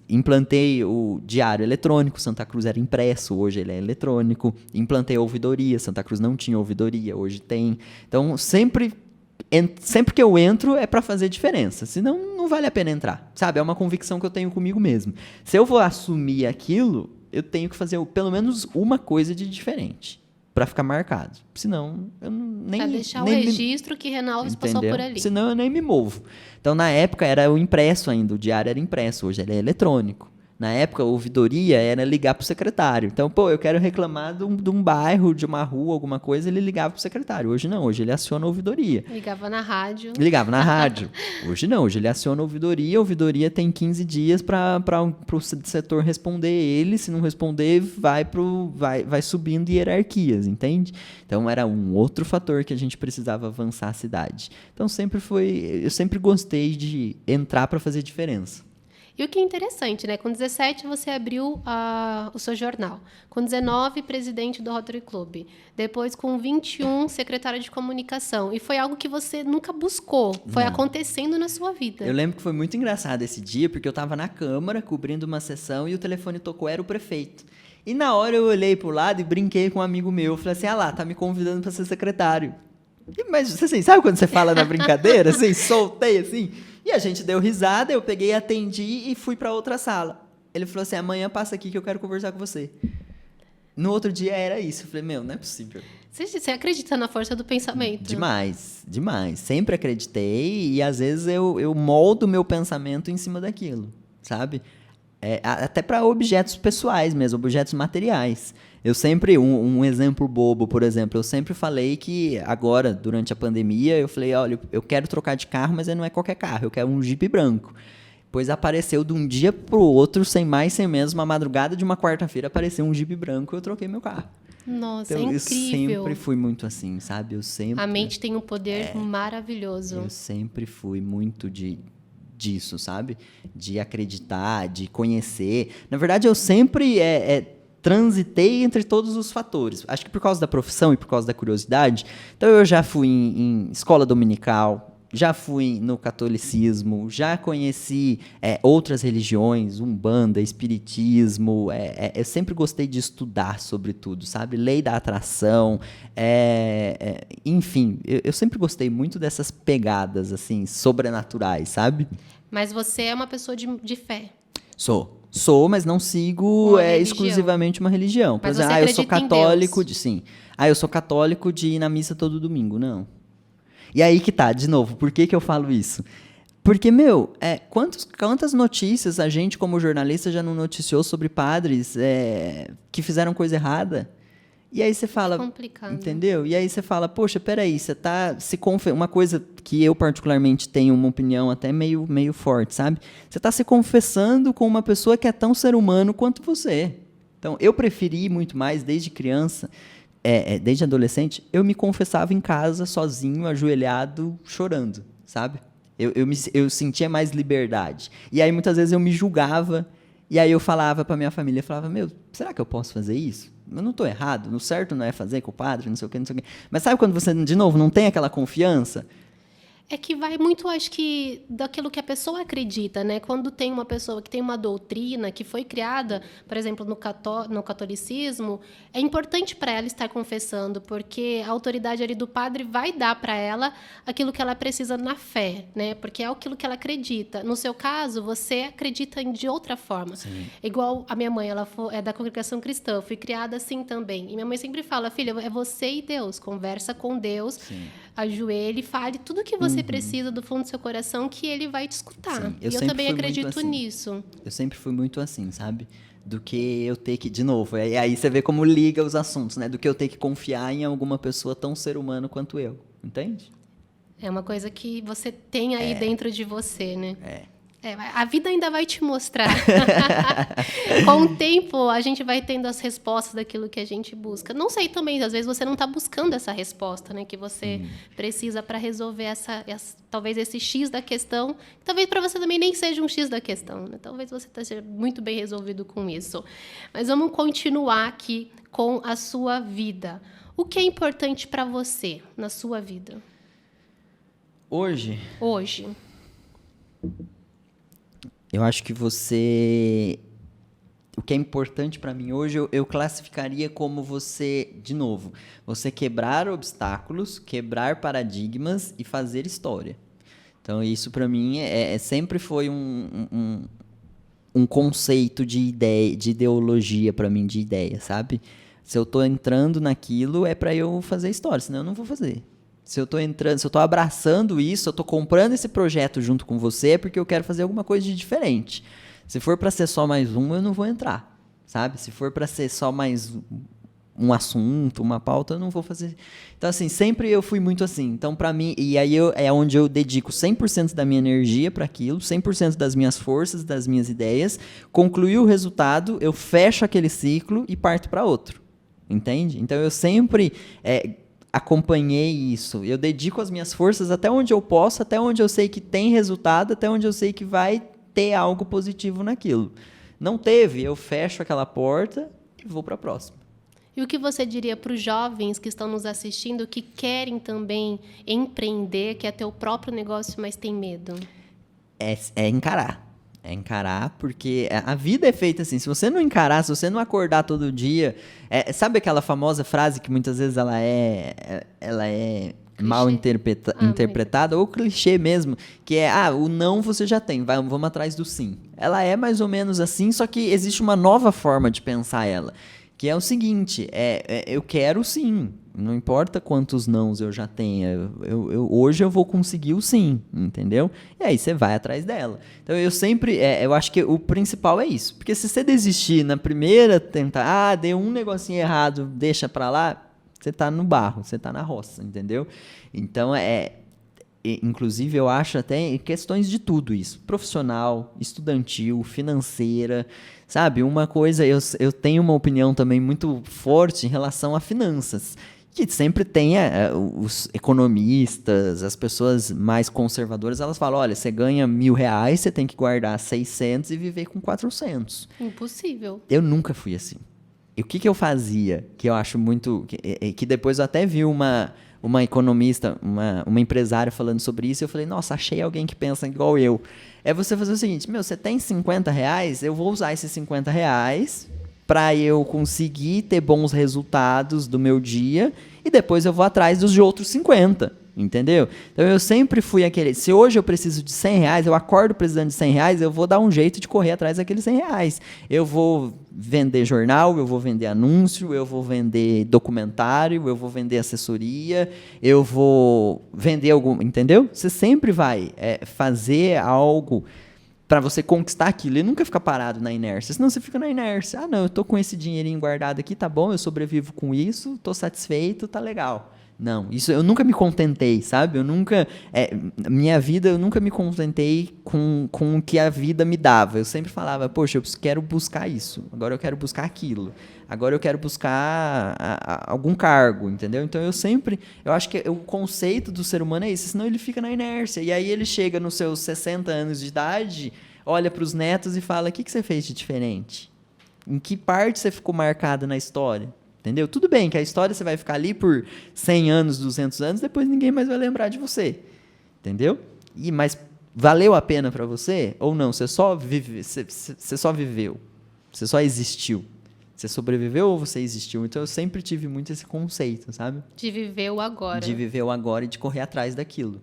implantei o diário eletrônico, Santa Cruz era impresso, hoje ele é eletrônico. Implantei a ouvidoria, Santa Cruz não tinha ouvidoria, hoje tem. Então, sempre que eu entro é para fazer diferença, senão não vale a pena entrar, sabe? É uma convicção que eu tenho comigo mesmo. Se eu vou assumir aquilo, eu tenho que fazer pelo menos uma coisa de diferente para ficar marcado, senão eu nem... Para deixar o registro que Renan Alves passou por ali. Senão eu nem me movo. Então, na época, era o impresso ainda, o diário era impresso, hoje ele é eletrônico. Na época, a ouvidoria era ligar para o secretário. Então, eu quero reclamar de um bairro, de uma rua, alguma coisa, ele ligava para o secretário. Hoje não, hoje ele aciona a ouvidoria. Ligava na rádio. Hoje não, hoje ele aciona a ouvidoria tem 15 dias para o setor responder ele. Se não responder, vai subindo hierarquias, entende? Então, era um outro fator que a gente precisava avançar a cidade. Então, eu sempre gostei de entrar para fazer diferença. E o que é interessante, né? Com 17 você abriu o seu jornal. Com 19, presidente do Rotary Club. Depois, com 21, secretário de comunicação. E foi algo que você nunca buscou. Foi acontecendo na sua vida. Eu lembro que foi muito engraçado esse dia, porque eu estava na Câmara, cobrindo uma sessão, e o telefone tocou, era o prefeito. E na hora eu olhei para o lado e brinquei com um amigo meu. Eu falei assim, tá me convidando para ser secretário. Mas, assim, sabe quando você fala na brincadeira? Assim, soltei, assim... E a gente deu risada, eu peguei, atendi e fui para outra sala. Ele falou assim, amanhã passa aqui que eu quero conversar com você. No outro dia era isso. Eu falei, não é possível. Você acredita na força do pensamento? Demais, demais. Sempre acreditei e às vezes eu moldo o meu pensamento em cima daquilo, sabe? Até para objetos pessoais mesmo, objetos materiais. Eu sempre, um exemplo bobo, por exemplo, eu sempre falei que agora, durante a pandemia, eu falei, olha, eu quero trocar de carro, mas não é qualquer carro, eu quero um Jeep branco. Pois apareceu de um dia pro outro, sem mais, sem menos, uma madrugada de uma quarta-feira, apareceu um Jeep branco e eu troquei meu carro. Nossa, Então, é incrível. eu sempre fui muito assim, sabe? A mente tem um poder maravilhoso. Eu sempre fui muito disso, sabe? De acreditar, de conhecer. Na verdade, eu sempre transitei entre todos os fatores. Acho que por causa da profissão e por causa da curiosidade. Então, eu já fui em escola dominical, já fui no catolicismo, já conheci outras religiões, umbanda, espiritismo. Eu sempre gostei de estudar sobre tudo, sabe? Lei da atração, enfim. Eu sempre gostei muito dessas pegadas, assim, sobrenaturais, sabe? Mas você é uma pessoa de fé. Sou, mas não sigo exclusivamente uma religião. Por Mas exemplo, você eu sou católico Deus. sim. Eu sou católico de ir na missa todo domingo, não. E aí que tá, de novo, por que eu falo isso? Porque, quantas notícias a gente, como jornalista, já não noticiou sobre padres que fizeram coisa errada? E aí você fala, complicado. Entendeu? E aí você fala, poxa, peraí, você tá se uma coisa que eu particularmente tenho uma opinião até meio forte, sabe? Você tá se confessando com uma pessoa que é tão ser humano quanto você. Então, eu preferi muito mais, desde criança, desde adolescente, eu me confessava em casa, sozinho, ajoelhado, chorando, sabe? Eu sentia mais liberdade. E aí, muitas vezes, eu me julgava, e aí eu falava pra minha família, será que eu posso fazer isso? Eu não estou errado, no certo não é fazer com o padre, não sei o quê. Mas sabe quando você, de novo, não tem aquela confiança? É que vai muito, acho que, daquilo que a pessoa acredita, né? Quando tem uma pessoa que tem uma doutrina que foi criada, por exemplo, no catolicismo, é importante para ela estar confessando, porque a autoridade ali do padre vai dar para ela aquilo que ela precisa na fé, né? Porque é aquilo que ela acredita. No seu caso, você acredita de outra forma. Sim. Igual a minha mãe, ela é da congregação cristã, eu fui criada assim também. E minha mãe sempre fala, filha, é você e Deus, conversa com Deus, Sim. ajoelhe, fale tudo que você precisa do fundo do seu coração, que ele vai te escutar. Sim, eu também acredito assim. nisso. Eu sempre fui muito assim, sabe? Do que eu ter que, de novo, aí você vê como liga os assuntos, né? Do que eu ter que confiar em alguma pessoa tão ser humano quanto eu, entende? É uma coisa que você tem aí dentro de você, né? A vida ainda vai te mostrar. Com o tempo, a gente vai tendo as respostas daquilo que a gente busca. Não sei também, às vezes você não está buscando essa resposta, né? Que você precisa para resolver talvez esse X da questão. Talvez para você também nem seja um X da questão, né? Talvez você esteja muito bem resolvido com isso. Mas vamos continuar aqui com a sua vida. O que é importante para você na sua vida? Hoje. Eu acho que o que é importante para mim hoje, eu classificaria como você, de novo, você quebrar obstáculos, quebrar paradigmas e fazer história. Então, isso para mim sempre foi um conceito de ideia, de ideologia para mim, de ideia, sabe? Se eu tô entrando naquilo, é para eu fazer história, senão eu não vou fazer. Se eu tô entrando, se eu tô abraçando isso, eu tô comprando esse projeto junto com você, é porque eu quero fazer alguma coisa de diferente. Se for para ser só mais eu não vou entrar, sabe? Se for para ser só mais um assunto, uma pauta, eu não vou fazer. Então, assim, sempre eu fui muito assim. Então, para mim, e aí é onde eu dedico 100% da minha energia para aquilo, 100% das minhas forças, das minhas ideias, concluir o resultado, eu fecho aquele ciclo e parto para outro. Entende? Então, eu sempre acompanhei isso. Eu dedico as minhas forças até onde eu posso, até onde eu sei que tem resultado, até onde eu sei que vai ter algo positivo naquilo. Não teve, eu fecho aquela porta e vou para a próxima. E o que você diria para os jovens que estão nos assistindo, que querem também empreender, que é ter o próprio negócio, mas tem medo? É encarar. É encarar, porque a vida é feita assim. Se você não encarar, se você não acordar todo dia... sabe aquela famosa frase que muitas vezes ela é mal interpretada, ou clichê mesmo, que o não você já tem, vamos atrás do sim. Ela é mais ou menos assim, só que existe uma nova forma de pensar ela, que é o seguinte, eu quero sim, não importa quantos nãos eu já tenha, hoje eu vou conseguir o sim, entendeu? E aí você vai atrás dela. Então eu sempre, eu acho que o principal é isso, porque se você desistir na primeira tentar, deu um negocinho errado, deixa pra lá, você tá no barro, você tá na roça, entendeu? Então inclusive eu acho até questões de tudo isso, profissional, estudantil, financeira, sabe? Uma coisa, eu tenho uma opinião também muito forte em relação a finanças, que sempre tem os economistas, as pessoas mais conservadoras, elas falam, olha, você ganha R$1.000, você tem que guardar 600 e viver com 400. Impossível. Eu nunca fui assim. E o que eu fazia, que eu acho muito... Que depois eu até vi uma economista, uma empresária falando sobre isso, e eu falei, nossa, achei alguém que pensa igual eu. É você fazer o seguinte, você tem R$50, eu vou usar esses R$50 para eu conseguir ter bons resultados do meu dia e depois eu vou atrás dos outros 50, entendeu? Então eu sempre fui aquele, se hoje eu preciso de R$100, eu acordo precisando de R$100, eu vou dar um jeito de correr atrás daqueles R$100. Eu vou vender jornal, eu vou vender anúncio, eu vou vender documentário, eu vou vender assessoria, eu vou vender algum, entendeu? Você sempre vai fazer algo para você conquistar aquilo e nunca ficar parado na inércia. Senão você fica na inércia. Ah, não, eu tô com esse dinheirinho guardado aqui, tá bom, eu sobrevivo com isso, tô satisfeito, tá legal. Não, isso eu nunca me contentei, sabe? Minha vida, eu nunca me contentei com o que a vida me dava. Eu sempre falava, poxa, eu quero buscar isso, agora eu quero buscar aquilo, agora eu quero buscar algum cargo, entendeu? Então eu acho que o conceito do ser humano é esse, senão ele fica na inércia. E aí ele chega nos seus 60 anos de idade, olha para os netos e fala, o que você fez de diferente? Em que parte você ficou marcada na história? Entendeu? Tudo bem que a história você vai ficar ali por 100 anos, 200 anos, depois ninguém mais vai lembrar de você. Entendeu? Mas valeu a pena para você? Ou não? Você só viveu? Você só existiu? Você sobreviveu ou você existiu? Então eu sempre tive muito esse conceito, sabe? De viver o agora. De viver o agora e de correr atrás daquilo.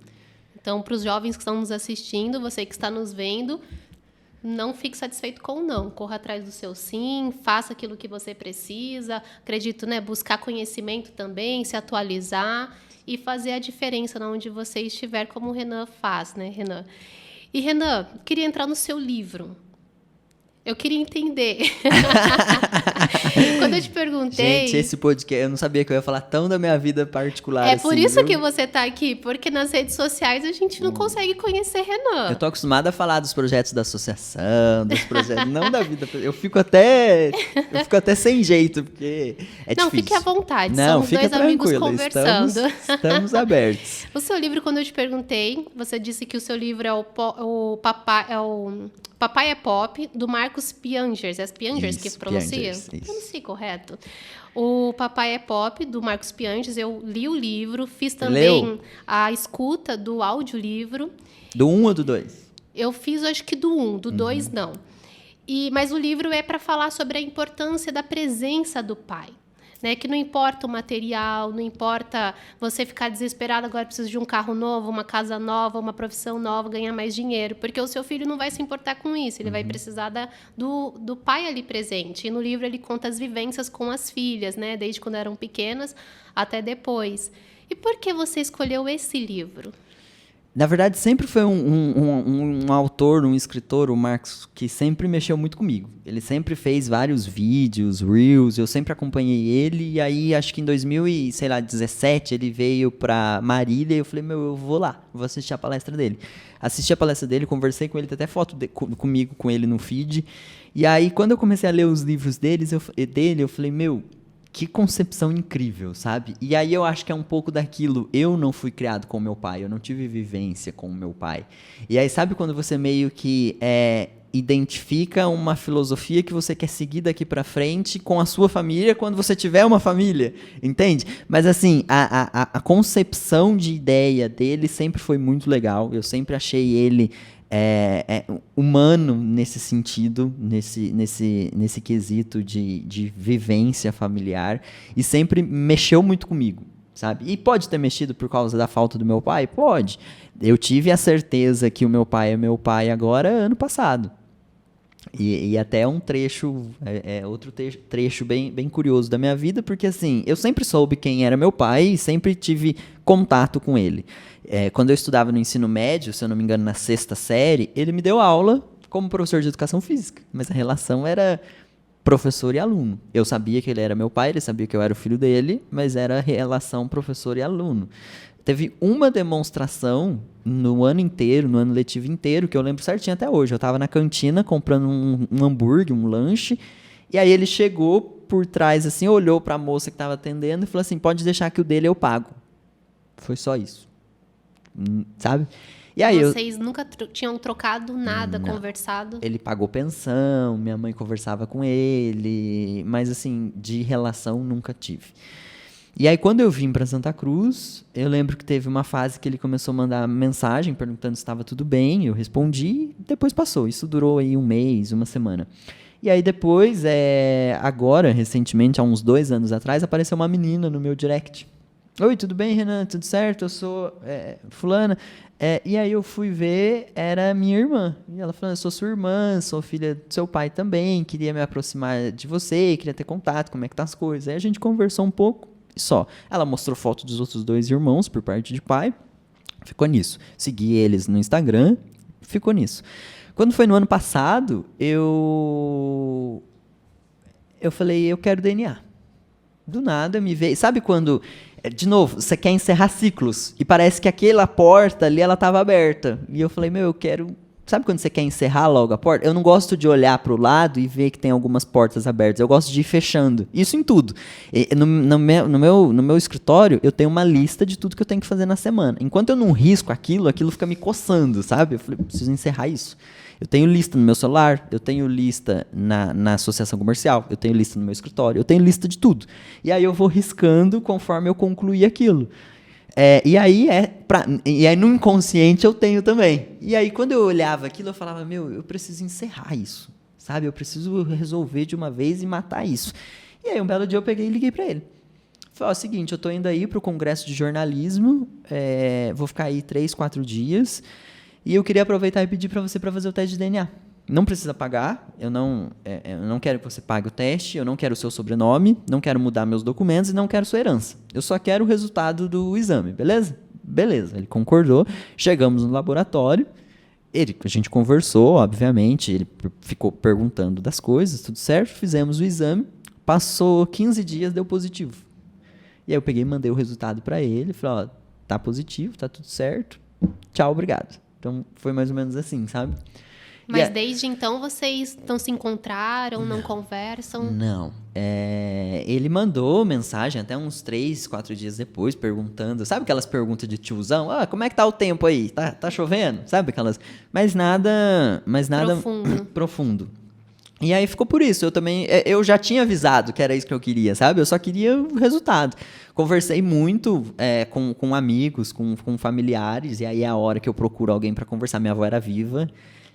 Então, para os jovens que estão nos assistindo, você que está nos vendo, não fique satisfeito com o não. Corra atrás do seu sim, faça aquilo que você precisa. Acredito, né? Buscar conhecimento também, se atualizar e fazer a diferença onde você estiver, como o Renan faz, né, Renan? E, Renan, queria entrar no seu livro. Eu queria entender. Quando eu te perguntei... Gente, esse podcast, eu não sabia que eu ia falar tão da minha vida particular É assim, por isso viu? que você está aqui, porque nas redes sociais a gente não consegue conhecer Renan. Eu tô acostumada a falar dos projetos da associação, dos projetos, não da vida. Eu fico até sem jeito, porque é não, difícil. Fique à vontade, não, somos dois amigos conversando. Estamos abertos. O seu livro, quando eu te perguntei, você disse que o seu livro é o Papai é Pop, do Marcos Piangers. É Piangers que pronuncia? Pronuncia correto. O Papai é Pop, do Marcos Piangers. Eu li o livro, fiz também a escuta do audiolivro. Do 1 ou do 2? Eu fiz, acho que do 1, do 2 não. Mas o livro é para falar sobre a importância da presença do pai. Né, que não importa o material, não importa você ficar desesperado, agora precisa de um carro novo, uma casa nova, uma profissão nova, ganhar mais dinheiro, porque o seu filho não vai se importar com isso, ele vai precisar do pai ali presente. E no livro ele conta as vivências com as filhas, né, desde quando eram pequenas até depois. E por que você escolheu esse livro? Na verdade, sempre foi um autor, um escritor, o Marcos, que sempre mexeu muito comigo. Ele sempre fez vários vídeos, reels, eu sempre acompanhei ele. E aí, acho que em 2017, ele veio para Marília e eu falei, eu vou lá, vou assistir a palestra dele. Assisti a palestra dele, conversei com ele, tem até foto comigo, com ele no feed. E aí, quando eu comecei a ler os livros dele, eu falei, que concepção incrível, sabe? E aí eu acho que é um pouco daquilo, eu não fui criado com meu pai, eu não tive vivência com o meu pai. E aí sabe quando você meio que identifica uma filosofia que você quer seguir daqui pra frente com a sua família quando você tiver uma família, entende? Mas assim, a concepção de ideia dele sempre foi muito legal, eu sempre achei ele humano nesse sentido, nesse quesito de vivência familiar, e sempre mexeu muito comigo, sabe? E pode ter mexido por causa da falta do meu pai? Pode. Eu tive a certeza que o meu pai é meu pai agora ano passado. E até um trecho, outro trecho bem curioso da minha vida, porque assim, eu sempre soube quem era meu pai e sempre tive contato com ele. Quando eu estudava no ensino médio, se eu não me engano, na 6ª série, ele me deu aula como professor de educação física, mas a relação era professor e aluno. Eu sabia que ele era meu pai, ele sabia que eu era o filho dele, mas era a relação professor e aluno. Teve uma demonstração no ano inteiro, no ano letivo inteiro, que eu lembro certinho até hoje. Eu estava na cantina comprando um hambúrguer, um lanche, e aí ele chegou por trás, assim, olhou para a moça que estava atendendo e falou assim, pode deixar que o dele eu pago. Foi só isso. Sabe? E aí vocês nunca tinham trocado nada, não. Conversado? Ele pagou pensão, minha mãe conversava com ele, mas assim, de relação nunca tive. E aí, quando eu vim para Santa Cruz, eu lembro que teve uma fase que ele começou a mandar mensagem perguntando se estava tudo bem, eu respondi, depois passou. Isso durou aí 1 mês, 1 semana. E aí depois, agora, recentemente, há uns 2 anos atrás, apareceu uma menina no meu direct. Oi, tudo bem, Renan? Tudo certo? Eu sou fulana. E aí eu fui ver, era minha irmã. E ela falou, eu sou sua irmã, sou filha do seu pai também, queria me aproximar de você, queria ter contato, como é que tá as coisas. Aí a gente conversou um pouco. Só. Ela mostrou foto dos outros 2 irmãos por parte de pai. Ficou nisso. Segui eles no Instagram. Ficou nisso. Quando foi no ano passado, eu falei, eu quero DNA. Do nada me veio. Sabe quando, de novo, você quer encerrar ciclos e parece que aquela porta ali, ela estava aberta. E eu falei, eu quero... Sabe quando você quer encerrar logo a porta? Eu não gosto de olhar para o lado e ver que tem algumas portas abertas. Eu gosto de ir fechando. Isso em tudo. No meu escritório, eu tenho uma lista de tudo que eu tenho que fazer na semana. Enquanto eu não risco aquilo fica me coçando, sabe? Eu falei, preciso encerrar isso. Eu tenho lista no meu celular, eu tenho lista na associação comercial, eu tenho lista no meu escritório, eu tenho lista de tudo. E aí eu vou riscando conforme eu concluir aquilo. E aí no inconsciente eu tenho também. E aí quando eu olhava aquilo, eu falava, eu preciso encerrar isso, sabe? Eu preciso resolver de uma vez e matar isso. E aí um belo dia eu peguei e liguei para ele. Falei, o seguinte, eu tô indo aí pro congresso de jornalismo, vou ficar aí 3, 4 dias, e eu queria aproveitar e pedir para você para fazer o teste de DNA. Não precisa pagar, eu não quero que você pague o teste, eu não quero o seu sobrenome, não quero mudar meus documentos e não quero sua herança. Eu só quero o resultado do exame, beleza? Beleza, ele concordou, chegamos no laboratório, a gente conversou, obviamente, ele ficou perguntando das coisas, tudo certo, fizemos o exame, passou 15 dias, deu positivo. E aí eu peguei e mandei o resultado para ele, falei, tá positivo, tá tudo certo, tchau, obrigado. Então foi mais ou menos assim, sabe? Mas desde então vocês não se encontraram, não conversam? Não. Ele mandou mensagem até uns 3, 4 dias depois, perguntando. Sabe aquelas perguntas de tiozão? Como é que tá o tempo aí? Tá chovendo? Sabe aquelas... Mas nada profundo. E aí ficou por isso. Eu já tinha avisado que era isso que eu queria, sabe? Eu só queria o resultado. Conversei muito com amigos, com familiares, e aí é a hora que eu procuro alguém para conversar. Minha avó era viva.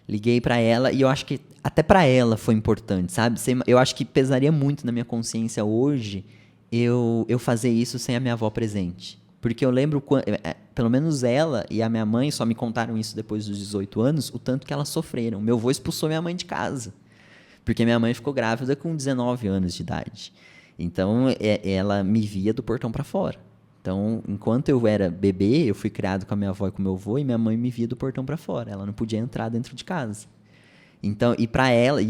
Liguei para ela e eu acho que até para ela foi importante, sabe? Eu acho que pesaria muito na minha consciência hoje eu fazer isso sem a minha avó presente. Porque eu lembro, pelo menos ela e a minha mãe só me contaram isso depois dos 18 anos, o tanto que elas sofreram. Meu avô expulsou minha mãe de casa, porque minha mãe ficou grávida com 19 anos de idade. Então, ela me via do portão para fora. Então, enquanto eu era bebê, eu fui criado com a minha avó e com o meu avô, e minha mãe me via do portão para fora. Ela não podia entrar dentro de casa. Então, e para ela,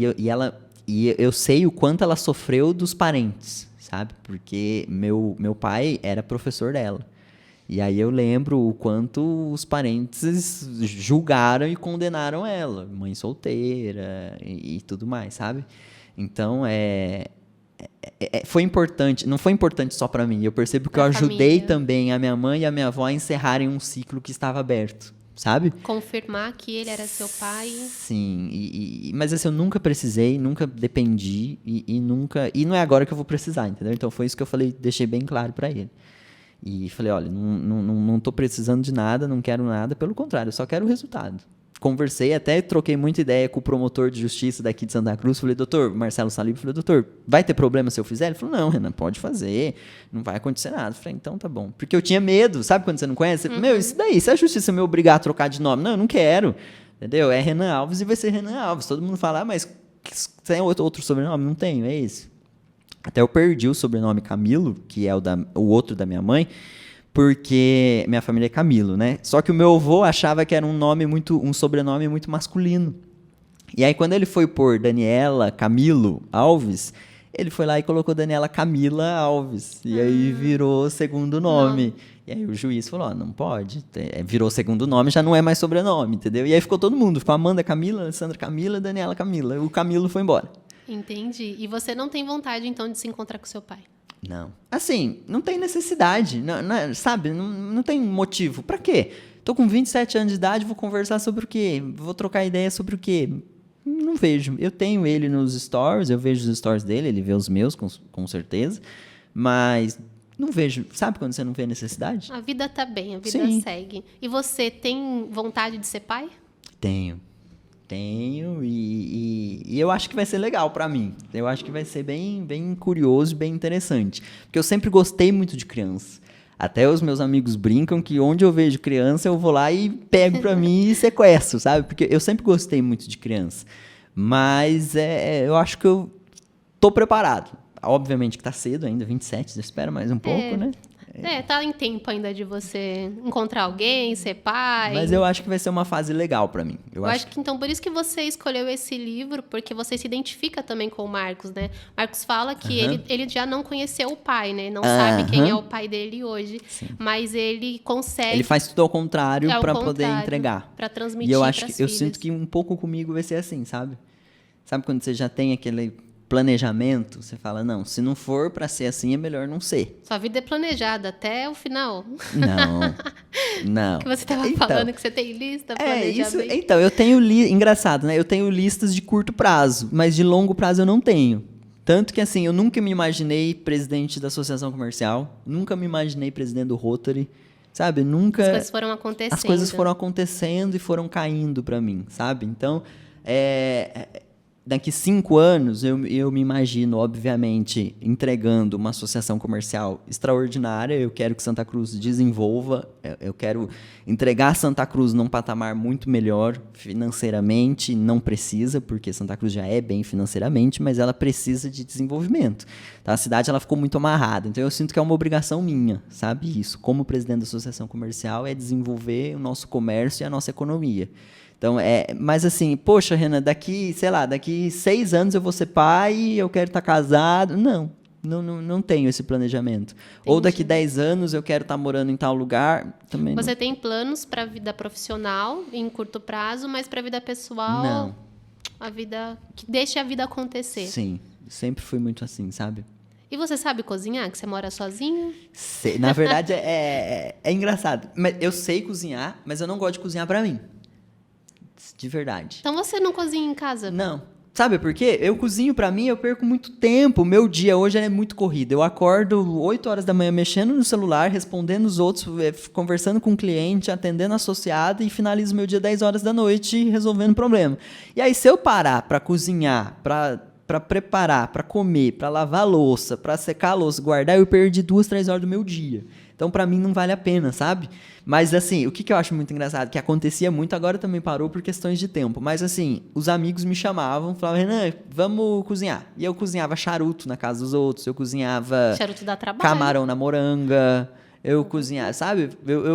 eu sei o quanto ela sofreu dos parentes, sabe? Porque meu pai era professor dela. E aí eu lembro o quanto os parentes julgaram e condenaram ela, mãe solteira e tudo mais, sabe? Então, foi importante, não foi importante só para mim, eu percebo que eu ajudei também a minha mãe e a minha avó a encerrarem um ciclo que estava aberto, sabe? Confirmar que ele era seu pai. Sim, mas assim, eu nunca precisei, nunca dependi e não é agora que eu vou precisar, entendeu? Então foi isso que eu falei, deixei bem claro para ele. E falei, olha, não tô precisando de nada, não quero nada, pelo contrário, eu só quero o resultado. Conversei, até troquei muita ideia com o promotor de justiça daqui de Santa Cruz. Falei, doutor, Marcelo Salib, falei, doutor, vai ter problema se eu fizer? Ele falou, não, Renan, pode fazer, não vai acontecer nada. Falei, então tá bom. Porque eu tinha medo, sabe quando você não conhece? Isso daí, se a justiça me obrigar a trocar de nome? Não, eu não quero, entendeu? É Renan Alves e vai ser Renan Alves. Todo mundo fala, mas tem outro sobrenome? Não tenho, é esse. Até eu perdi o sobrenome Camilo, que é o outro da minha mãe, porque minha família é Camilo, né? Só que o meu avô achava que era um sobrenome muito masculino. E aí, quando ele foi por Daniela Camilo Alves, Ele foi lá e colocou Daniela Camila Alves. E aí virou segundo nome. E aí o juiz falou, não pode. Virou segundo nome, já não é mais sobrenome, entendeu? E aí ficou todo mundo. Ficou Amanda Camila, Alessandra Camila, Daniela Camila. O Camilo foi embora. Entendi. E você não tem vontade, então, de se encontrar com seu pai? Não. Assim, não tem necessidade, sabe? Não tem motivo. Pra quê? Tô com 27 anos de idade, vou conversar sobre o quê? Vou trocar ideia sobre o quê? Não vejo. Eu tenho ele nos stories, eu vejo os stories dele, ele vê os meus, com certeza. Mas não vejo. Sabe quando você não vê necessidade? A vida tá bem, a vida Sim. segue. E você tem vontade de ser pai? Tenho e eu acho que vai ser legal pra mim. Eu acho que vai ser bem, bem curioso, bem interessante. Porque eu sempre gostei muito de criança. Até os meus amigos brincam que onde eu vejo criança, eu vou lá e pego pra mim e sequestro, sabe? Porque eu sempre gostei muito de criança. Mas eu acho que eu tô preparado. Obviamente que tá cedo ainda, 27, espera mais um pouco, né? Tá em tempo ainda de você encontrar alguém, ser pai. Mas eu acho que vai ser uma fase legal pra mim. Eu acho que então por isso que você escolheu esse livro, porque você se identifica também com o Marcos, né? Marcos fala que ele já não conheceu o pai, né? Não sabe quem é o pai dele hoje, mas ele consegue. Ele faz tudo ao contrário pra poder entregar. Pra transmitir. E eu acho que eu sinto que um pouco comigo vai ser assim, sabe? Sabe quando você já tem aquele planejamento, você fala, não, se não for pra ser assim, é melhor não ser. Sua vida é planejada até o final. Não. Que você estava falando que você tem lista, planejamento. Isso. Então, eu tenho engraçado, né? Eu tenho listas de curto prazo, mas de longo prazo eu não tenho. Tanto que, assim, eu nunca me imaginei presidente da associação comercial, nunca me imaginei presidente do Rotary, sabe? Nunca. As coisas foram acontecendo. As coisas foram acontecendo e foram caindo pra mim, sabe? Então, daqui 5 anos, eu me imagino, obviamente, entregando uma associação comercial extraordinária. Eu quero que Santa Cruz desenvolva. Eu quero entregar Santa Cruz num patamar muito melhor financeiramente. Não precisa, porque Santa Cruz já é bem financeiramente, mas ela precisa de desenvolvimento. Então, a cidade ela ficou muito amarrada. Então, eu sinto que é uma obrigação minha, sabe? Isso, como presidente da associação comercial, é desenvolver o nosso comércio e a nossa economia. Então, mas assim, poxa, Renan, daqui 6 anos eu vou ser pai e eu quero estar casado. Não tenho esse planejamento. Entendi. Ou daqui 10 anos eu quero estar morando em tal lugar. Também Você tem planos para a vida profissional em curto prazo, mas para a vida pessoal, não. A vida que deixe a vida acontecer. Sim, sempre fui muito assim, sabe? E você sabe cozinhar, que você mora sozinho? Na verdade, é engraçado. Mas eu sei cozinhar, mas eu não gosto de cozinhar para mim. De verdade. Então você não cozinha em casa? Não. Sabe por quê? Eu cozinho pra mim, eu perco muito tempo. O meu dia hoje é muito corrido. Eu acordo 8 horas da manhã mexendo no celular, respondendo os outros, conversando com o cliente, atendendo associado e finalizo meu dia 10 horas da noite resolvendo problema. E aí, se eu parar pra cozinhar, pra preparar, pra comer, pra lavar a louça, pra secar a louça, guardar, eu perdi 2, 3 horas do meu dia. Então, pra mim, não vale a pena, sabe? Mas, assim, o que eu acho muito engraçado, que acontecia muito, agora também parou por questões de tempo. Mas, assim, os amigos me chamavam, falavam, Renan, vamos cozinhar. E eu cozinhava charuto na casa dos outros, eu cozinhava... Charuto dá trabalho. Camarão na moranga, eu cozinhava, sabe?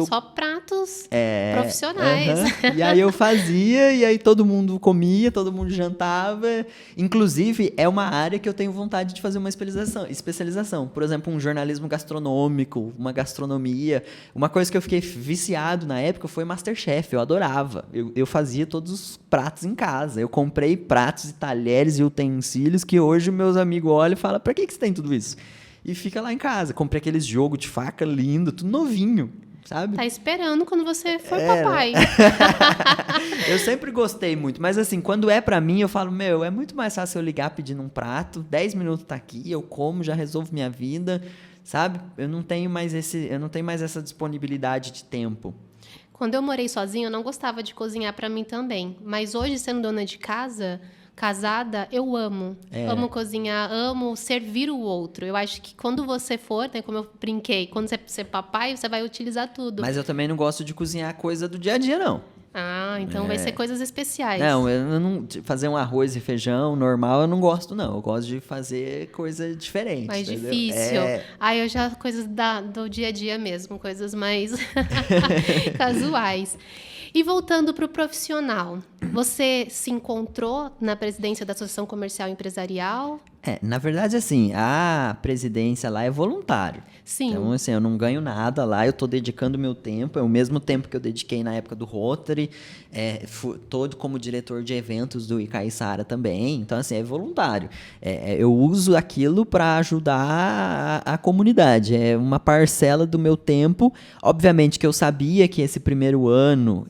Só pratos profissionais. E aí eu fazia, e aí todo mundo comia, todo mundo jantava. Inclusive, é uma área que eu tenho vontade de fazer uma especialização. Por exemplo, um jornalismo gastronômico, uma gastronomia. Uma coisa que eu fiquei viciado na época foi MasterChef, eu adorava. Eu fazia todos os pratos em casa. Eu comprei pratos e talheres e utensílios que hoje meus amigos olham e falam, pra que você tem tudo isso? E fica lá em casa. Comprei aqueles jogos de faca lindo, tudo novinho, sabe? Tá esperando quando você for papai. Eu sempre gostei muito. Mas assim, quando é pra mim, eu falo, é muito mais fácil eu ligar pedindo um prato, 10 minutos tá aqui, eu como, já resolvo minha vida, sabe? Eu não tenho mais essa disponibilidade de tempo. Quando eu morei sozinha, eu não gostava de cozinhar pra mim também. Mas hoje, sendo dona de casa... Casada, eu amo. Amo cozinhar, amo servir o outro. Eu acho que quando você for, né, como eu brinquei, quando você ser papai, você vai utilizar tudo. Mas eu também não gosto de cozinhar coisa do dia a dia, não. Ah, então vai ser coisas especiais. Não, eu não fazer um arroz e feijão normal, eu não gosto, não. Eu gosto de fazer coisa diferente. Mais entendeu? difícil. Eu já coisas do dia a dia mesmo, coisas mais casuais. E voltando para o profissional, você se encontrou na presidência da Associação Comercial e Empresarial? Na verdade, assim, a presidência lá é voluntário. Sim. Então, assim, eu não ganho nada lá, eu estou dedicando meu tempo, é o mesmo tempo que eu dediquei na época do Rotary, todo como diretor de eventos do Icaiçara também, então, assim, é voluntário. Eu uso aquilo para ajudar a comunidade, é uma parcela do meu tempo. Obviamente que eu sabia que esse primeiro ano,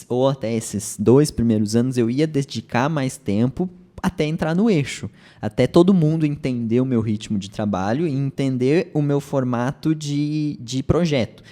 ou até esses 2 primeiros anos, eu ia dedicar mais tempo até entrar no eixo, até todo mundo entender o meu ritmo de trabalho e entender o meu formato de projeto.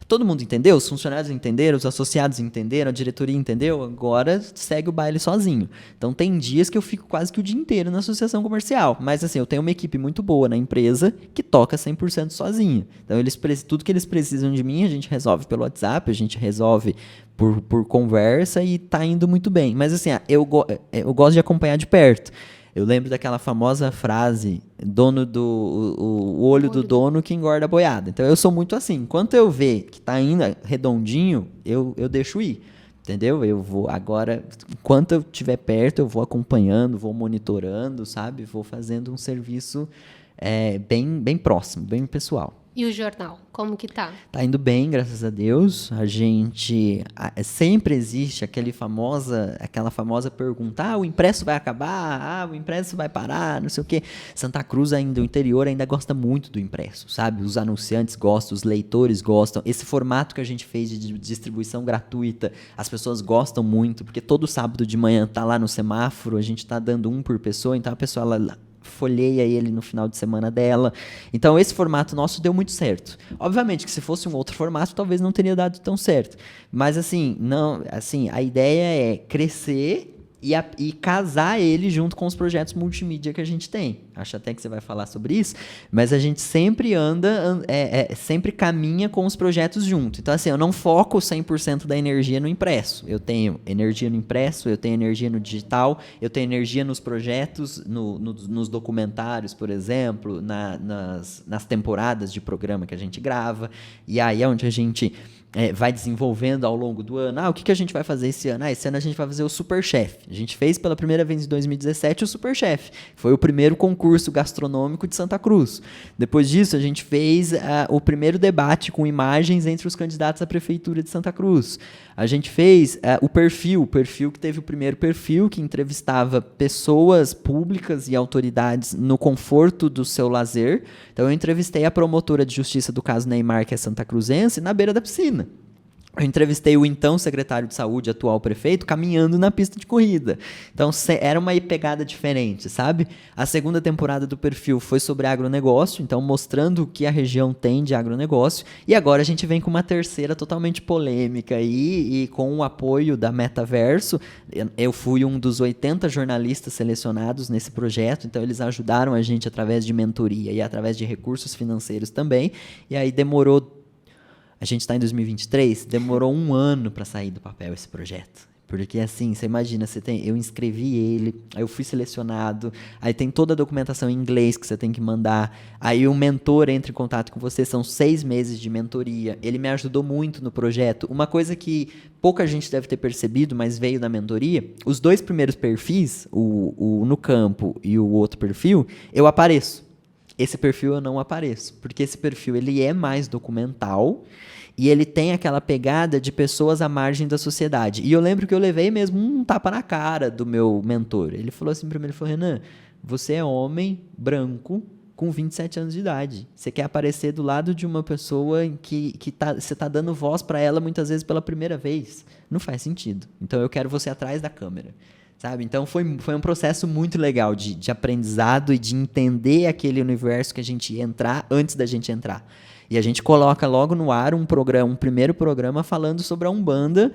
Todo mundo entendeu? Os funcionários entenderam, os associados entenderam, a diretoria entendeu, agora segue o baile sozinho. Então tem dias que eu fico quase que o dia inteiro na associação comercial, mas assim, eu tenho uma equipe muito boa na empresa que toca 100% sozinha. Então tudo que eles precisam de mim, a gente resolve pelo WhatsApp, a gente resolve por conversa e tá indo muito bem. Mas assim, eu gosto de acompanhar de perto. Eu lembro daquela famosa frase, o olho do dono que engorda a boiada. Então eu sou muito assim, enquanto eu ver que tá indo redondinho, eu deixo ir. Entendeu? Eu vou agora, enquanto eu estiver perto, eu vou acompanhando, vou monitorando, sabe? Vou fazendo um serviço bem próximo, bem pessoal. E o jornal, como que tá? Tá indo bem, graças a Deus. Sempre existe aquela famosa pergunta: o impresso vai acabar? O impresso vai parar? Não sei o quê. Santa Cruz ainda, o interior ainda gosta muito do impresso, sabe? Os anunciantes gostam, os leitores gostam. Esse formato que a gente fez de distribuição gratuita, as pessoas gostam muito, porque todo sábado de manhã tá lá no semáforo, a gente tá dando um por pessoa, então a pessoa ela folheia ele no final de semana dela. Então esse formato nosso deu muito certo. Obviamente que se fosse um outro formato, talvez não teria dado tão certo. Mas assim, a ideia é crescer e casar ele junto com os projetos multimídia que a gente tem. Acho até que você vai falar sobre isso, mas a gente sempre sempre caminha com os projetos junto. Então, assim, eu não foco 100% da energia no impresso. Eu tenho energia no impresso, eu tenho energia no digital, eu tenho energia nos projetos, nos documentários, por exemplo, nas temporadas de programa que a gente grava. E aí é onde a gente vai desenvolvendo ao longo do ano. O que a gente vai fazer esse ano? Esse ano a gente vai fazer o Superchef. A gente fez pela primeira vez em 2017 o Superchef. Foi o primeiro concurso gastronômico de Santa Cruz. Depois disso, a gente fez o primeiro debate com imagens entre os candidatos à prefeitura de Santa Cruz. A gente fez o perfil que teve o primeiro perfil, que entrevistava pessoas públicas e autoridades no conforto do seu lazer. Então, eu entrevistei a promotora de justiça do caso Neymar, que é santa cruzense, na beira da piscina. Eu entrevistei o então secretário de saúde, atual prefeito, caminhando na pista de corrida. Então, era uma pegada diferente, sabe? A segunda temporada do perfil foi sobre agronegócio, então mostrando o que a região tem de agronegócio. E agora a gente vem com uma terceira totalmente polêmica e com o apoio da Metaverso. Eu fui um dos 80 jornalistas selecionados nesse projeto, então eles ajudaram a gente através de mentoria e através de recursos financeiros também. E aí a gente está em 2023, demorou 1 ano para sair do papel esse projeto. Porque assim, você imagina, eu inscrevi ele, aí eu fui selecionado, aí tem toda a documentação em inglês que você tem que mandar, aí o mentor entra em contato com você, são 6 meses de mentoria. Ele me ajudou muito no projeto. Uma coisa que pouca gente deve ter percebido, mas veio da mentoria, os 2 primeiros perfis, o no campo e o outro perfil, eu apareço. Esse perfil eu não apareço, porque esse perfil ele é mais documental e ele tem aquela pegada de pessoas à margem da sociedade. E eu lembro que eu levei mesmo um tapa na cara do meu mentor. Ele falou assim para mim, ele falou: Renan, você é homem, branco, com 27 anos de idade. Você quer aparecer do lado de uma pessoa que você está dando voz para ela muitas vezes pela primeira vez. Não faz sentido. Então eu quero você atrás da câmera. Sabe? Então foi um processo muito legal de aprendizado e de entender aquele universo que a gente ia entrar antes da gente entrar. E a gente coloca logo no ar um primeiro programa falando sobre a Umbanda,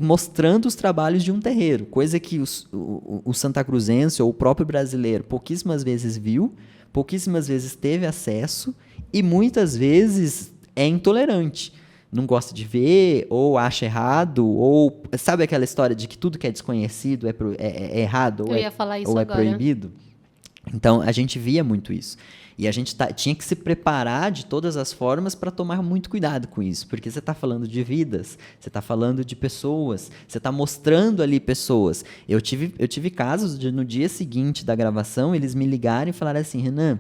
mostrando os trabalhos de um terreiro, coisa que o Santa Cruzense ou o próprio brasileiro pouquíssimas vezes viu, pouquíssimas vezes teve acesso e muitas vezes é intolerante. Não gosta de ver, ou acha errado, ou sabe aquela história de que tudo que é desconhecido é errado, ou é proibido? Então, a gente via muito isso. E a gente tinha que se preparar de todas as formas para tomar muito cuidado com isso. Porque você está falando de vidas, você está falando de pessoas, você está mostrando ali pessoas. Eu tive casos de, no dia seguinte da gravação, eles me ligarem e falaram assim, Renan,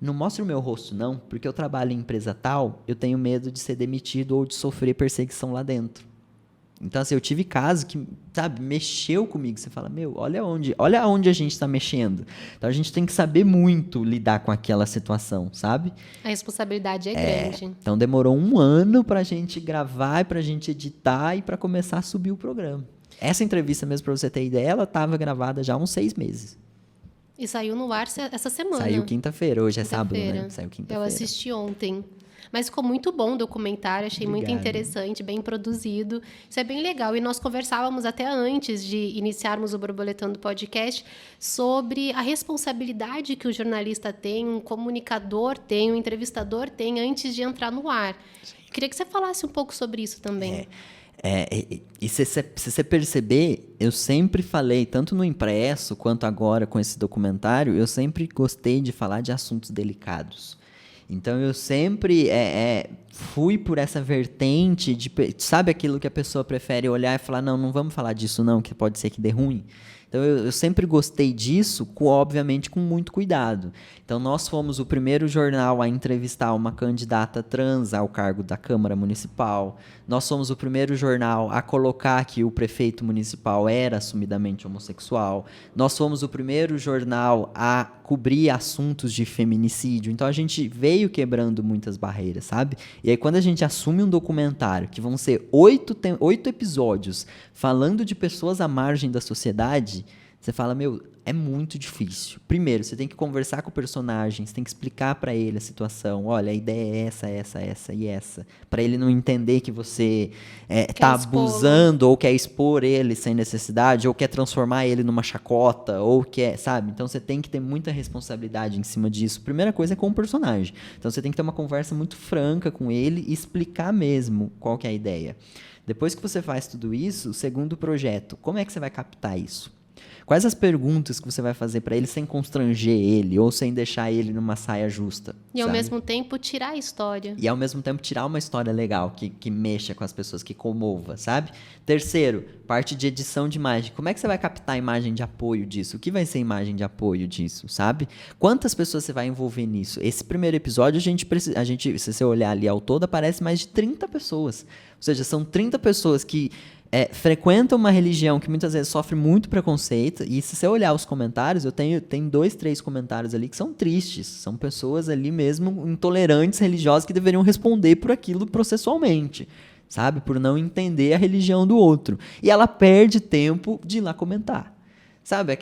não mostre o meu rosto não, porque eu trabalho em empresa tal, eu tenho medo de ser demitido ou de sofrer perseguição lá dentro. Então, assim, eu tive casos que, sabe, mexeu comigo. Você fala, meu, olha onde a gente está mexendo. Então, a gente tem que saber muito lidar com aquela situação, sabe? A responsabilidade é grande. Então, demorou 1 ano para a gente gravar, para a gente editar e para começar a subir o programa. Essa entrevista mesmo, para você ter ideia, ela estava gravada já há uns 6 meses. E saiu no ar essa semana. Saiu quinta-feira, hoje é sábado, né? Saiu quinta-feira. Eu assisti ontem. Mas ficou muito bom o documentário, achei muito interessante, bem produzido. Isso é bem legal. E nós conversávamos até antes de iniciarmos o Borboletando Podcast sobre a responsabilidade que o jornalista tem, um comunicador tem, um entrevistador tem antes de entrar no ar. Eu queria que você falasse um pouco sobre isso também. E se você perceber, eu sempre falei, tanto no impresso quanto agora com esse documentário, eu sempre gostei de falar de assuntos delicados. Então, eu sempre fui por essa vertente de, sabe aquilo que a pessoa prefere olhar e falar, não vamos falar disso não, que pode ser que dê ruim. Então, eu sempre gostei disso, obviamente, com muito cuidado. Então, nós fomos o primeiro jornal a entrevistar uma candidata trans ao cargo da Câmara Municipal. Nós fomos o primeiro jornal a colocar que o prefeito municipal era assumidamente homossexual. Nós fomos o primeiro jornal a cobrir assuntos de feminicídio. Então, a gente veio quebrando muitas barreiras, sabe? E aí, quando a gente assume um documentário, que vão ser 8 episódios falando de pessoas à margem da sociedade, você fala, meu, é muito difícil. Primeiro, você tem que conversar com o personagem, você tem que explicar para ele a situação. Olha, a ideia é essa e essa. Para ele não entender que você tá abusando ou quer expor ele sem necessidade, ou quer transformar ele numa chacota, ou quer, sabe? Então, você tem que ter muita responsabilidade em cima disso. Primeira coisa é com o personagem. Então, você tem que ter uma conversa muito franca com ele e explicar mesmo qual que é a ideia. Depois que você faz tudo isso, o segundo projeto, como é que você vai captar isso? Quais as perguntas que você vai fazer para ele sem constranger ele ou sem deixar ele numa saia justa? E ao mesmo tempo tirar a história. E ao mesmo tempo tirar uma história legal, que mexa com as pessoas, que comova, sabe? Terceiro, parte de edição de imagem. Como é que você vai captar a imagem de apoio disso? O que vai ser imagem de apoio disso, sabe? Quantas pessoas você vai envolver nisso? Esse primeiro episódio, a gente, se você olhar ali ao todo, aparece mais de 30 pessoas. Ou seja, são 30 pessoas que frequentam uma religião que muitas vezes sofre muito preconceito, e se você olhar os comentários, tem 2, 3 comentários ali que são tristes, são pessoas ali mesmo intolerantes religiosas que deveriam responder por aquilo processualmente, sabe? Por não entender a religião do outro. E ela perde tempo de ir lá comentar. Sabe,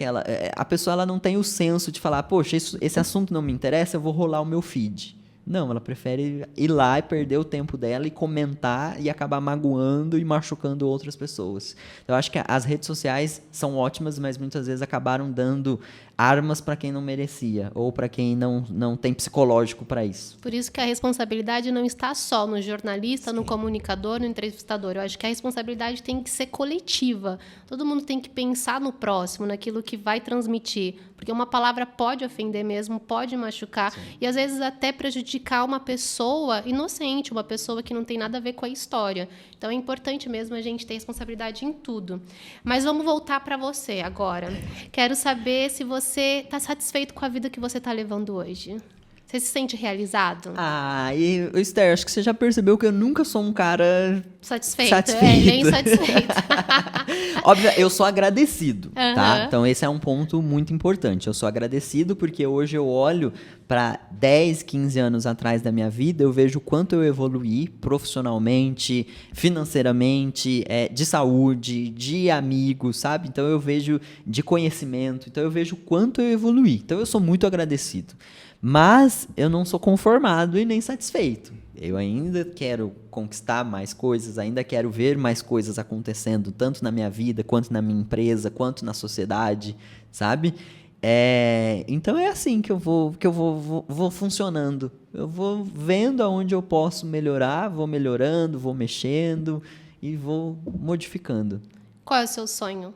a pessoa ela não tem o senso de falar, poxa, esse assunto não me interessa, eu vou rolar o meu feed. Não, ela prefere ir lá e perder o tempo dela e comentar e acabar magoando e machucando outras pessoas. Então, eu acho que as redes sociais são ótimas, mas muitas vezes acabaram dando armas para quem não merecia ou para quem não tem psicológico para isso. Por isso que a responsabilidade não está só no jornalista, no comunicador, no entrevistador. Eu acho que a responsabilidade tem que ser coletiva. Todo mundo tem que pensar no próximo, naquilo que vai transmitir. Porque uma palavra pode ofender mesmo, pode machucar. Sim. E às vezes até prejudicar uma pessoa inocente, uma pessoa que não tem nada a ver com a história. Então é importante mesmo a gente ter responsabilidade em tudo. Mas vamos voltar para você agora. Quero saber se você está satisfeito com a vida que você está levando hoje. Você se sente realizado? Esther, acho que você já percebeu que eu nunca sou um cara satisfeito. Bem satisfeito. Óbvio, eu sou agradecido, tá? Então, esse é um ponto muito importante. Eu sou agradecido porque hoje eu olho para 10, 15 anos atrás da minha vida, eu vejo o quanto eu evoluí profissionalmente, financeiramente, de saúde, de amigos, sabe? Então, eu vejo de conhecimento. Então, eu vejo o quanto eu evoluí. Então, eu sou muito agradecido. Mas eu não sou conformado e nem satisfeito. Eu ainda quero conquistar mais coisas, ainda quero ver mais coisas acontecendo, tanto na minha vida, quanto na minha empresa, quanto na sociedade, sabe? Então é assim que eu vou funcionando. Eu vou vendo aonde eu posso melhorar, vou melhorando, vou mexendo e vou modificando. Qual é o seu sonho?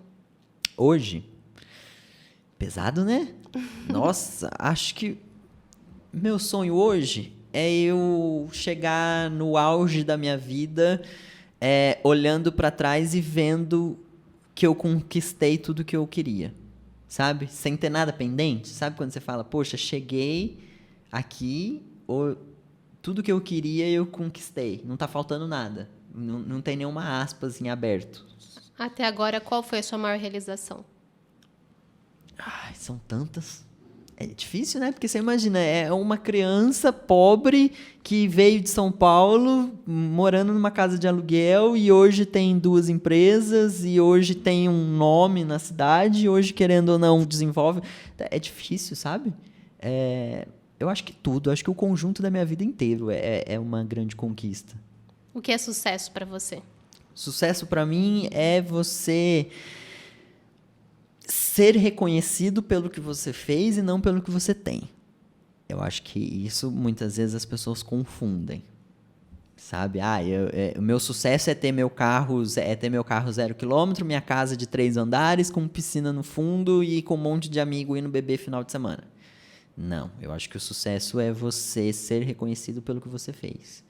Hoje, Pesado, né? Nossa, acho que meu sonho hoje é eu chegar no auge da minha vida, olhando para trás e vendo que eu conquistei tudo que eu queria, sabe? Sem ter nada pendente. Sabe quando você fala, poxa, cheguei aqui, tudo que eu queria eu conquistei, não tá faltando nada, não tem nenhuma aspas em aberto. Até agora, qual foi a sua maior realização? Ai, são tantas. É difícil, né? Porque você imagina, é uma criança pobre que veio de São Paulo, morando numa casa de aluguel, e hoje tem 2 empresas, e hoje tem um nome na cidade, e hoje, querendo ou não, desenvolve. É difícil, sabe? Eu acho que tudo, acho que o conjunto da minha vida inteiro é uma grande conquista. O que é sucesso para você? Sucesso para mim é você ser reconhecido pelo que você fez e não pelo que você tem. Eu acho que isso muitas vezes as pessoas confundem, sabe? O meu sucesso é ter meu carro 0 km, minha casa de 3 andares, com piscina no fundo e com um monte de amigo indo beber final de semana. Não, eu acho que o sucesso é você ser reconhecido pelo que você fez.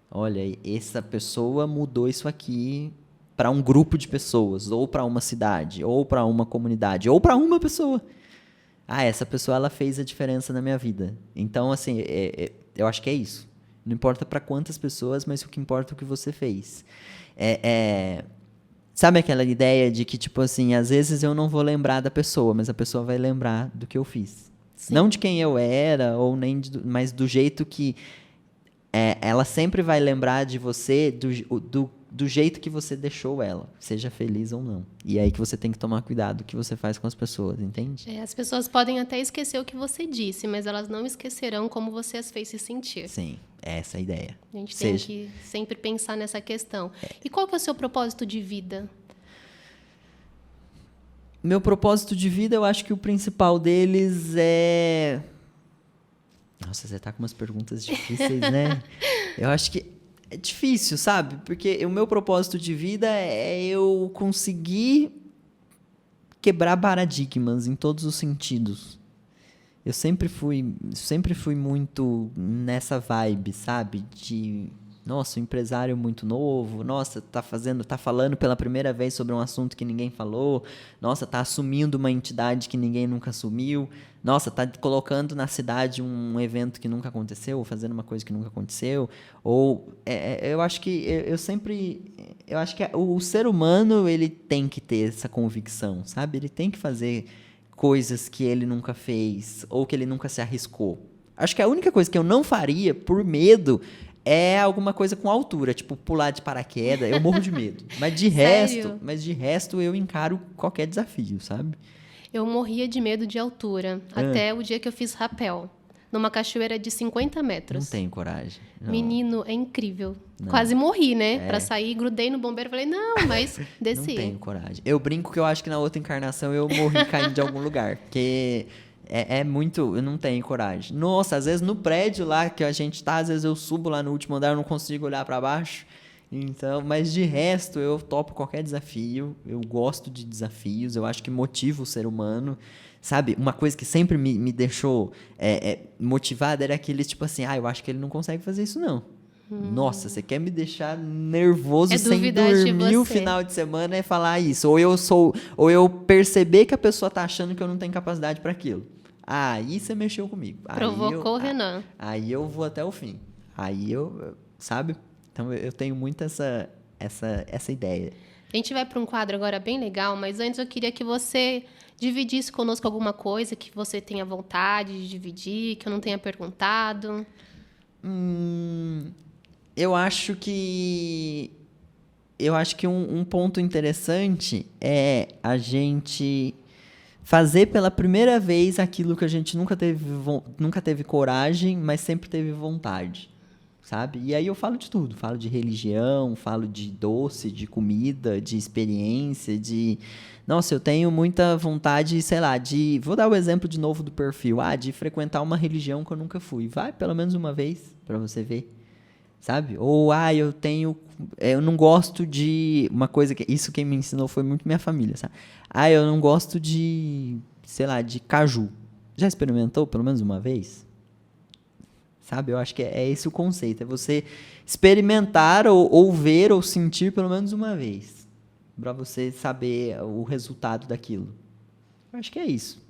Olha, essa pessoa mudou isso aqui para um grupo de pessoas, ou para uma cidade, ou para uma comunidade, ou para uma pessoa. Essa pessoa ela fez a diferença na minha vida. Então, assim, eu acho que é isso. Não importa para quantas pessoas, mas o que importa é o que você fez. Sabe aquela ideia de que, tipo assim, às vezes eu não vou lembrar da pessoa, mas a pessoa vai lembrar do que eu fiz. Sim. Não de quem eu era, mas do jeito que ela sempre vai lembrar de você do jeito que você deixou ela, seja feliz ou não. E é aí que você tem que tomar cuidado do que você faz com as pessoas, entende? As pessoas podem até esquecer o que você disse, mas elas não esquecerão como você as fez se sentir. Sim, é essa a ideia. A gente tem que sempre pensar nessa questão. E qual que é o seu propósito de vida? Meu propósito de vida, eu acho que o principal deles é... Nossa, você tá com umas perguntas difíceis, né? Eu acho que é difícil, sabe? Porque o meu propósito de vida é eu conseguir quebrar paradigmas em todos os sentidos. Eu sempre fui muito nessa vibe, sabe? Nossa, um empresário muito novo, nossa, tá falando pela primeira vez sobre um assunto que ninguém falou, nossa, tá assumindo uma entidade que ninguém nunca assumiu, nossa, tá colocando na cidade um evento que nunca aconteceu, ou fazendo uma coisa que nunca aconteceu, eu acho que o ser humano, ele tem que ter essa convicção, sabe? Ele tem que fazer coisas que ele nunca fez, ou que ele nunca se arriscou. Acho que a única coisa que eu não faria, por medo, é alguma coisa com altura, tipo pular de paraquedas, eu morro de medo. Mas de resto eu encaro qualquer desafio, sabe? Eu morria de medo de altura, até o dia que eu fiz rapel, numa cachoeira de 50 metros. Não tenho coragem. Não. Menino, é incrível. Não. Quase morri, né? Pra sair, grudei no bombeiro, falei, não, mas desci. Não tenho coragem. Eu brinco que eu acho que na outra encarnação eu morri caindo de algum lugar, porque... muito... Eu não tenho coragem. Nossa, às vezes no prédio lá que a gente tá, às vezes eu subo lá no último andar, eu não consigo olhar para baixo. Então, mas de resto, eu topo qualquer desafio. Eu gosto de desafios. Eu acho que motiva o ser humano. Sabe? Uma coisa que sempre me deixou motivada era aquele tipo assim, eu acho que ele não consegue fazer isso não. Nossa, você quer me deixar nervoso sem dormir o final de semana e falar isso. Ou eu perceber que a pessoa tá achando que eu não tenho capacidade para aquilo. Aí você mexeu comigo. Provocou o Renan. Aí eu vou até o fim. Aí sabe? Então eu tenho muito essa ideia. A gente vai para um quadro agora bem legal, mas antes eu queria que você dividisse conosco alguma coisa que você tenha vontade de dividir, que eu não tenha perguntado. Eu acho que um ponto interessante é a gente fazer pela primeira vez aquilo que a gente nunca teve coragem, mas sempre teve vontade, sabe? E aí eu falo de tudo, falo de religião, falo de doce, de comida, de experiência, Nossa, eu tenho muita vontade, sei lá, vou dar o exemplo de novo do perfil, de frequentar uma religião que eu nunca fui. Vai pelo menos uma vez para você ver. Sabe? Ou, eu não gosto de... Uma coisa isso quem me ensinou foi muito minha família, sabe? Eu não gosto de sei lá, de caju. Já experimentou pelo menos uma vez? Sabe? Eu acho que é esse o conceito. É você experimentar ou ver ou sentir pelo menos uma vez. Para você saber o resultado daquilo. Eu acho que é isso.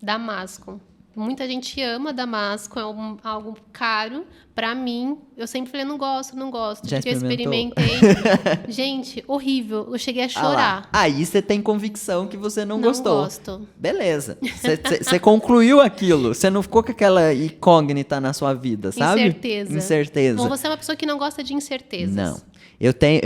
Damasco. Muita gente ama damasco, é algo caro. Pra mim, eu sempre falei, não gosto. Já Porque eu experimentei. Gente, horrível. Eu cheguei a chorar. Aí você tem convicção que você não gostou. Não gosto. Beleza. Você concluiu aquilo. Você não ficou com aquela incógnita na sua vida, sabe? Incerteza. Bom, você é uma pessoa que não gosta de incertezas. Não. Eu tenho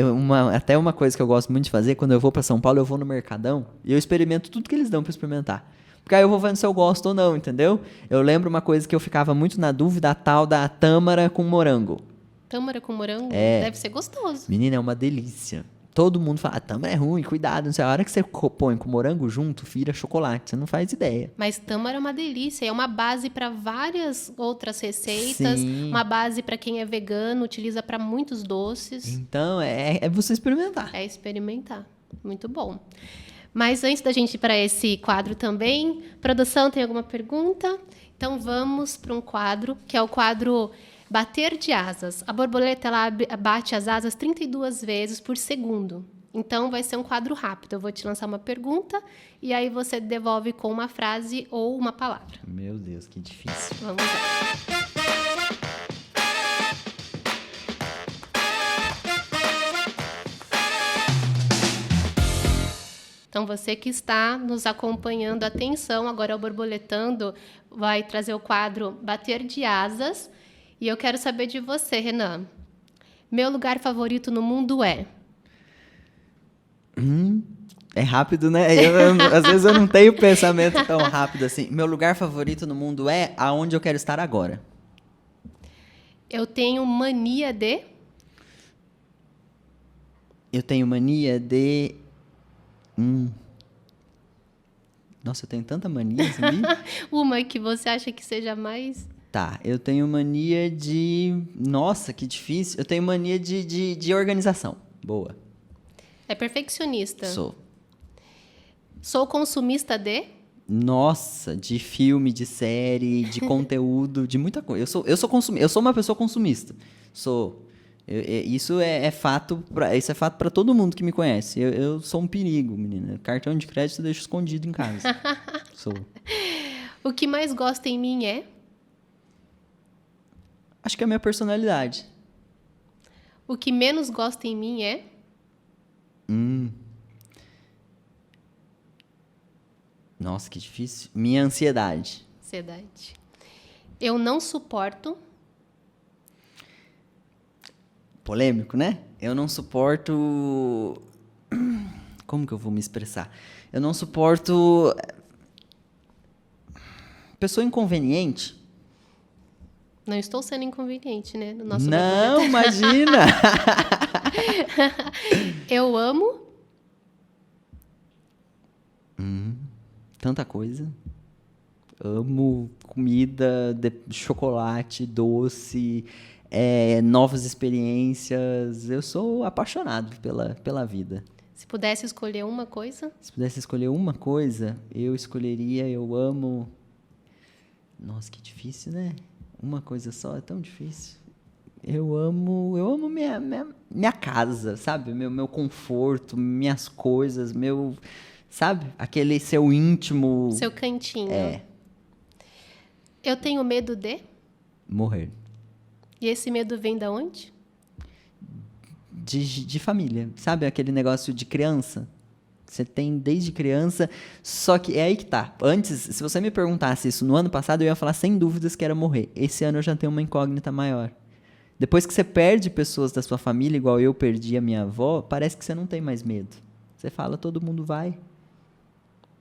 até uma coisa que eu gosto muito de fazer, quando eu vou pra São Paulo, eu vou no Mercadão e eu experimento tudo que eles dão pra experimentar. Porque aí eu vou vendo se eu gosto ou não, entendeu? Eu lembro uma coisa que eu ficava muito na dúvida, a tal da tâmara com morango. Tâmara com morango? É. Deve ser gostoso. Menina, é uma delícia. Todo mundo fala, tâmara é ruim, cuidado. Não sei, a hora que você põe com morango junto, vira chocolate. Você não faz ideia. Mas tâmara é uma delícia. É uma base para várias outras receitas. Sim. Uma base para quem é vegano, utiliza para muitos doces. Então, é você experimentar. É experimentar. Muito bom. Mas antes da gente ir para esse quadro também, produção, tem alguma pergunta? Então vamos para um quadro, que é o quadro Bater de Asas. A borboleta ela bate as asas 32 vezes por segundo. Então vai ser um quadro rápido. Eu vou te lançar uma pergunta e aí você devolve com uma frase ou uma palavra. Meu Deus, que difícil. Vamos lá. Então, você que está nos acompanhando, atenção, agora o Borboletando vai trazer o quadro Bater de Asas. E eu quero saber de você, Renan. Meu lugar favorito no mundo é? É rápido, né? Às vezes eu não tenho pensamento tão rápido assim. Meu lugar favorito no mundo é aonde eu quero estar agora. Eu tenho mania de? Eu tenho mania de... Nossa, eu tenho tanta mania assim. Uma que você acha que seja mais... Tá, eu tenho mania de... Nossa, que difícil. Eu tenho mania de organização. Boa. É perfeccionista. Sou consumista de? Nossa, de filme, de série, de conteúdo, de muita coisa. Eu sou uma pessoa consumista. Isso é fato para todo mundo que me conhece. Eu sou um perigo, menina. Cartão de crédito eu deixo escondido em casa. O que mais gosta em mim é? Acho que é a minha personalidade. O que menos gosta em mim é? Nossa, que difícil. Minha ansiedade. Ansiedade. Eu não suporto... Polêmico, né? Eu não suporto... Como que eu vou me expressar? Eu não suporto... Pessoa inconveniente. Não estou sendo inconveniente, né? No nosso não, imagina! Eu amo... Tanta coisa. Amo comida, chocolate, doce... novas experiências. Eu sou apaixonado pela vida. Se pudesse escolher uma coisa? Se pudesse escolher uma coisa, eu escolheria, eu amo... Nossa, que difícil, né? Uma coisa só é tão difícil. Eu amo minha casa, sabe? Meu conforto, minhas coisas, sabe? Aquele seu íntimo... Seu cantinho. Eu tenho medo de? Morrer. E esse medo vem da onde? De família. Sabe aquele negócio de criança? Você tem desde criança, só que é aí que tá. Antes, se você me perguntasse isso no ano passado, eu ia falar sem dúvidas que era morrer. Esse ano eu já tenho uma incógnita maior. Depois que você perde pessoas da sua família, igual eu perdi a minha avó, parece que você não tem mais medo. Você fala, todo mundo vai.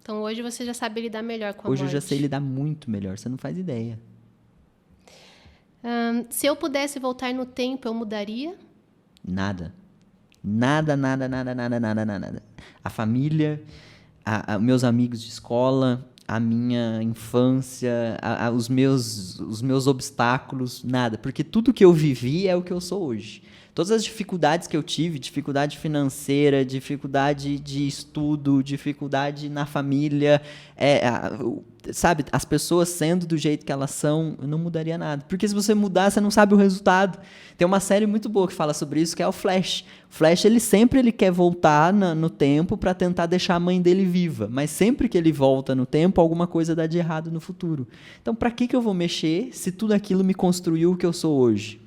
Então hoje você já sabe lidar melhor com a morte. Hoje eu já sei lidar muito melhor, você não faz ideia. Se eu pudesse voltar no tempo, eu mudaria? Nada. Nada. A família, meus amigos de escola, a minha infância, os meus obstáculos, nada. Porque tudo que eu vivi é o que eu sou hoje. Todas as dificuldades que eu tive, dificuldade financeira, dificuldade de estudo, dificuldade na família, sabe, as pessoas sendo do jeito que elas são, eu não mudaria nada. Porque se você mudar, você não sabe o resultado. Tem uma série muito boa que fala sobre isso, que é o Flash. O Flash, ele quer voltar no tempo para tentar deixar a mãe dele viva. Mas sempre que ele volta no tempo, alguma coisa dá de errado no futuro. Então, para que eu vou mexer se tudo aquilo me construiu o que eu sou hoje?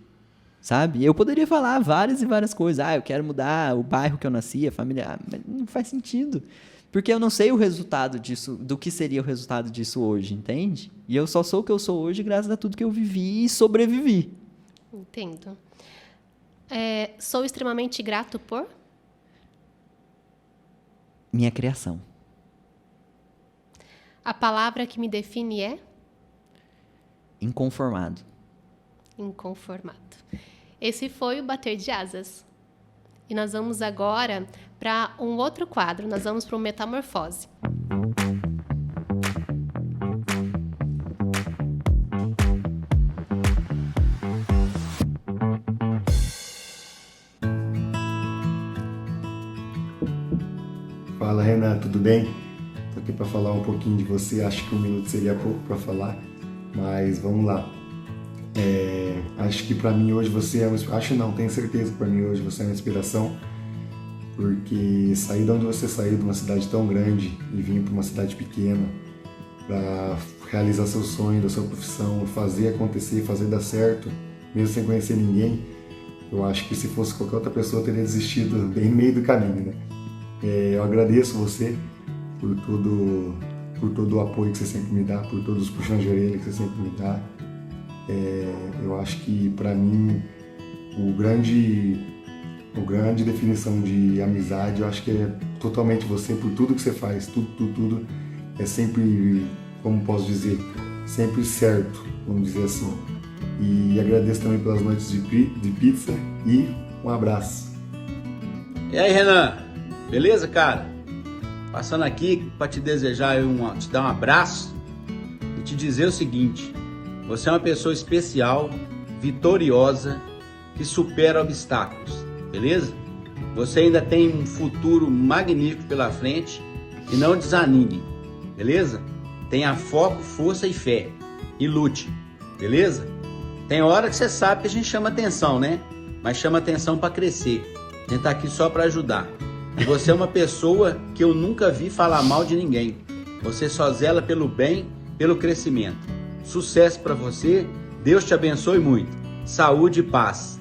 Sabe? Eu poderia falar várias e várias coisas. Eu quero mudar o bairro que eu nasci, a família. Mas não faz sentido. Porque eu não sei o resultado disso, do que seria o resultado disso hoje, entende? E eu só sou o que eu sou hoje graças a tudo que eu vivi e sobrevivi. Entendo. Sou extremamente grato por? Minha criação. A palavra que me define é? Inconformado. Inconformado. Esse foi o Bater de Asas. E nós vamos agora para um outro quadro. Nós vamos para o Metamorfose. Fala, Renan, tudo bem? Tô aqui para falar um pouquinho de você. Acho que 1 minuto seria pouco para falar, mas vamos lá. Acho que para mim hoje você é tenho certeza que para mim hoje você é uma inspiração, porque sair de onde você saiu, de uma cidade tão grande e vir para uma cidade pequena para realizar seu sonho, da sua profissão, fazer acontecer, fazer dar certo, mesmo sem conhecer ninguém, eu acho que se fosse qualquer outra pessoa eu teria desistido bem no meio do caminho, né? Eu agradeço você por todo o apoio que você sempre me dá, por todos os puxões de orelha que você sempre me dá. Eu acho que para mim o grande definição de amizade, eu acho que é totalmente você, por tudo que você faz, tudo é sempre, como posso dizer, sempre certo, vamos dizer assim. E agradeço também pelas noites de pizza e um abraço. E aí, Renan, beleza, cara? Passando aqui para te desejar te dar um abraço e te dizer o seguinte: você é uma pessoa especial, vitoriosa, que supera obstáculos, beleza? Você ainda tem um futuro magnífico pela frente e não desanime, beleza? Tenha foco, força e fé e lute, beleza? Tem hora que você sabe que a gente chama atenção, né? Mas chama atenção para crescer. A gente tá aqui só para ajudar. E você é uma pessoa que eu nunca vi falar mal de ninguém. Você só zela pelo bem, pelo crescimento. Sucesso para você, Deus te abençoe muito. Saúde e paz.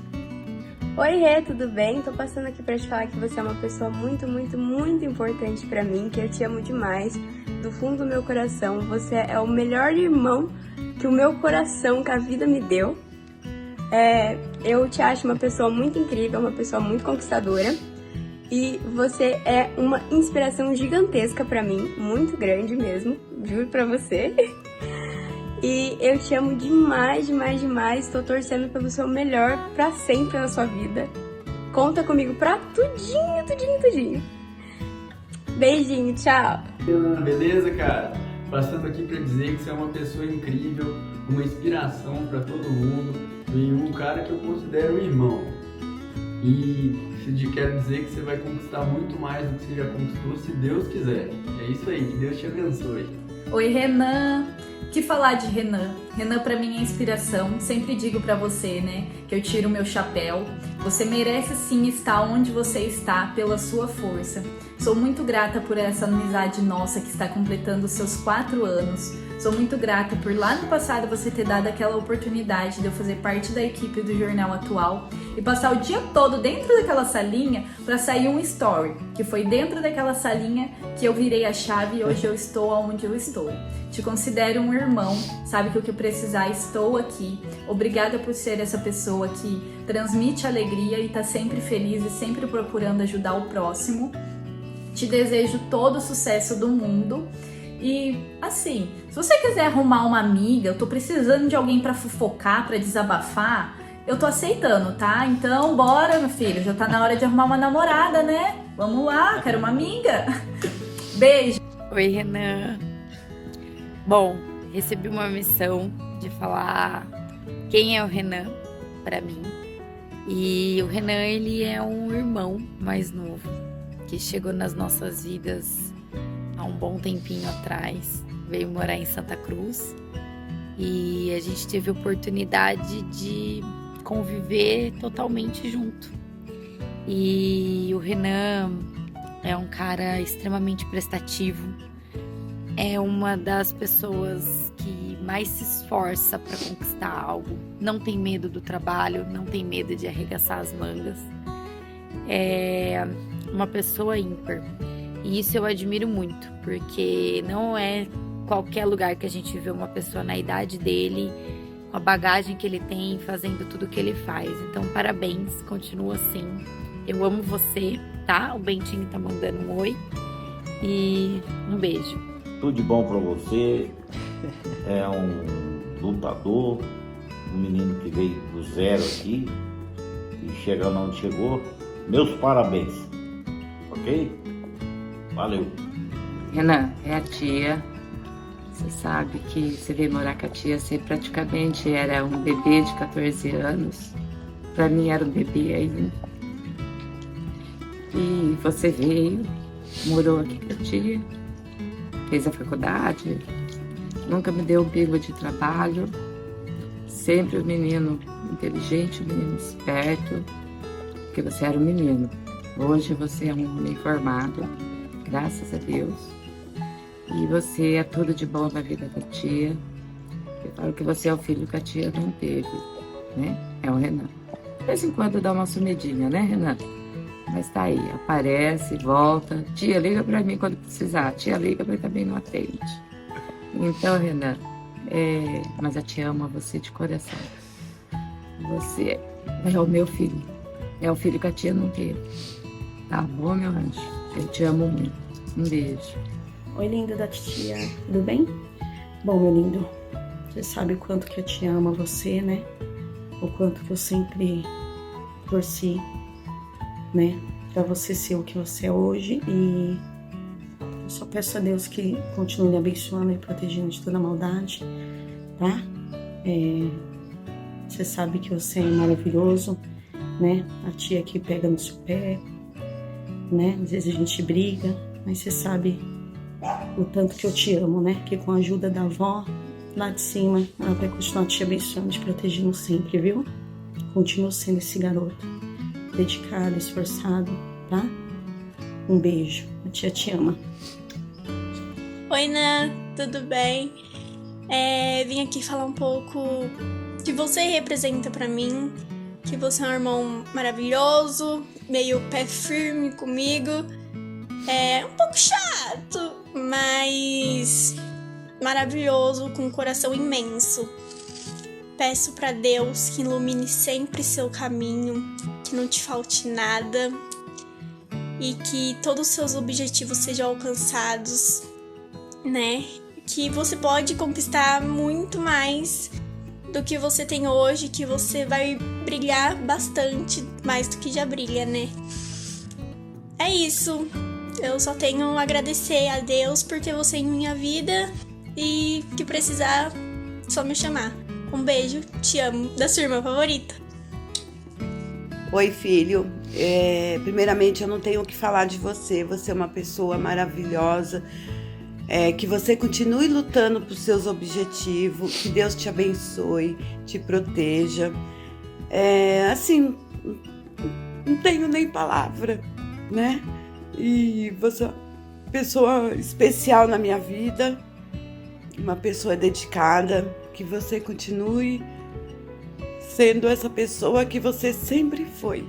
Oi, Rê, tudo bem? Tô passando aqui para te falar que você é uma pessoa muito, muito, muito importante para mim, que eu te amo demais, do fundo do meu coração. Você é o melhor irmão que o meu coração, que a vida me deu. Eu te acho uma pessoa muito incrível, uma pessoa muito conquistadora. E você é uma inspiração gigantesca pra mim, muito grande mesmo, juro pra você. E eu te amo demais, demais, demais. Tô torcendo pelo seu melhor pra sempre na sua vida. Conta comigo pra tudinho. Beijinho, tchau. Beleza, cara? Passando aqui pra dizer que você é uma pessoa incrível, uma inspiração pra todo mundo e um cara que eu considero irmão. E quero dizer que você vai conquistar muito mais do que você já conquistou, se Deus quiser. É isso aí, que Deus te abençoe. Oi, Renan. Que falar de Renan? Renan pra mim é inspiração. Sempre digo pra você, né, que eu tiro o meu chapéu. Você merece sim estar onde você está pela sua força. Sou muito grata por essa amizade nossa que está completando os seus 4 anos. Sou muito grata por lá no passado você ter dado aquela oportunidade de eu fazer parte da equipe do Jornal Atual e passar o dia todo dentro daquela salinha para sair um story, que foi dentro daquela salinha que eu virei a chave e hoje eu estou onde eu estou. Te considero um irmão, sabe que o que eu precisar estou aqui. Obrigada por ser essa pessoa que transmite alegria e está sempre feliz e sempre procurando ajudar o próximo. Te desejo todo o sucesso do mundo. E assim, se você quiser arrumar uma amiga, eu tô precisando de alguém pra fofocar, pra desabafar, eu tô aceitando, tá? Então bora, meu filho, já tá na hora de arrumar uma namorada, né? Vamos lá, quero uma amiga. Beijo. Oi, Renan. Bom, recebi uma missão de falar quem é o Renan pra mim. E o Renan, ele é um irmão mais novo, que chegou nas nossas vidas há um bom tempinho atrás. Veio morar em Santa Cruz e a gente teve a oportunidade de conviver totalmente junto. E o Renan é um cara extremamente prestativo, é uma das pessoas que mais se esforça para conquistar algo, não tem medo do trabalho, não tem medo de arregaçar as mangas, é uma pessoa ímpar. E isso eu admiro muito, porque não é qualquer lugar que a gente vê uma pessoa na idade dele, com a bagagem que ele tem, fazendo tudo o que ele faz. Então, parabéns, continua assim. Eu amo você, tá? O Bentinho tá mandando um oi. E um beijo. Tudo de bom pra você. É um lutador, um menino que veio do zero aqui e chegando onde chegou. Meus parabéns, ok? Valeu. Renan, é a tia. Você sabe que você veio morar com a tia, você praticamente era um bebê de 14 anos. Pra mim era um bebê ainda. E você veio, morou aqui com a tia, fez a faculdade, nunca me deu um pingo de trabalho. Sempre um menino inteligente, um menino esperto, porque você era um menino. Hoje você é um homem formado, graças a Deus. E você é tudo de bom na vida da tia. Eu falo que você é o filho que a tia não teve, né? É o Renan. De vez em quando dá uma sumidinha, né, Renan? Mas tá aí, aparece, volta. Tia, liga pra mim quando precisar. Tia, liga, mas também não atende. Então, Renan, mas a tia ama você de coração. Você é o meu filho. É o filho que a tia não teve. Tá bom, meu anjo? Eu te amo muito. Um beijo. Oi, lindo da titia. Tudo bem? Bom, meu lindo, você sabe o quanto que a tia ama você, né? O quanto que eu sempre torci, né? Pra você ser o que você é hoje. E eu só peço a Deus que continue lhe abençoando e protegendo de toda maldade, tá? Você sabe que você é maravilhoso, né? A tia aqui pega no seu pé, né? Às vezes a gente briga, mas você sabe o tanto que eu te amo, né? Que com a ajuda da avó lá de cima, ela vai continuar te abençoando, te protegendo sempre, viu? Continua sendo esse garoto dedicado, esforçado, tá? Um beijo, a tia te ama. Oi, Nan, tudo bem? Vim aqui falar um pouco que você representa pra mim, que você é um irmão maravilhoso, meio pé firme comigo, um pouco chato, mas maravilhoso, com um coração imenso. Peço pra Deus que ilumine sempre seu caminho, que não te falte nada e que todos os seus objetivos sejam alcançados, né? Que você pode conquistar muito mais do que você tem hoje, que você vai brilhar bastante, mais do que já brilha, né? É isso. Eu só tenho a agradecer a Deus por ter você em minha vida e que precisar, só me chamar. Um beijo, te amo, da sua irmã favorita. Oi, filho. Primeiramente, eu não tenho o que falar de você. Você é uma pessoa maravilhosa. Que você continue lutando por seus objetivos. Que Deus te abençoe, te proteja. Assim, não tenho nem palavra, né? E você é uma pessoa especial na minha vida. Uma pessoa dedicada. Que você continue sendo essa pessoa que você sempre foi.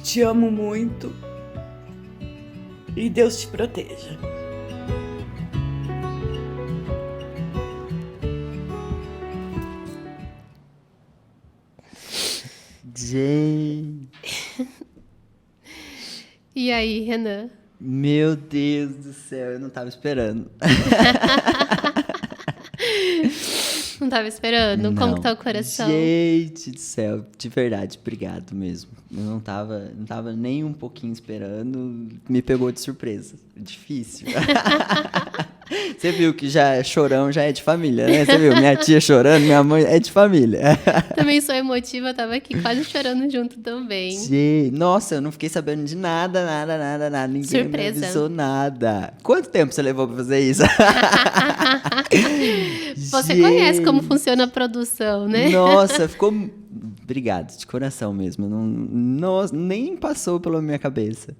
Te amo muito e Deus te proteja. Gente. E aí, Renan? Meu Deus do céu, eu não tava esperando. Não tava esperando? Não. Como que tá o coração? Gente do céu, de verdade, obrigado mesmo. Eu não tava nem um pouquinho esperando, me pegou de surpresa. Difícil. Você viu que já chorão já é de família, né? Você viu? Minha tia chorando, minha mãe é de família. Também sou emotiva, tava aqui quase chorando junto também. Nossa, eu não fiquei sabendo de nada. Ninguém Surpresa. me avisou nada. Quanto tempo você levou pra fazer isso? Você conhece como funciona a produção, né? Nossa, ficou... Obrigado, de coração mesmo. Não, nem passou pela minha cabeça.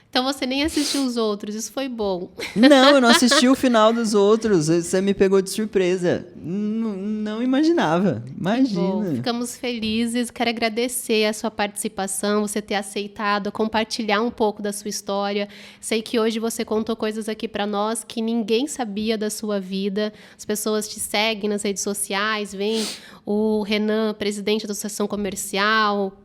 Então você nem assistiu os outros, isso foi bom. Não, eu não assisti o final dos outros. Você me pegou de surpresa. Não imaginava. Imagina. Bom, ficamos felizes. Quero agradecer a sua participação, você ter aceitado compartilhar um pouco da sua história. Sei que hoje você contou coisas aqui para nós que ninguém sabia da sua vida. As pessoas te seguem nas redes sociais, vem o Renan, presidente da Associação Comercial,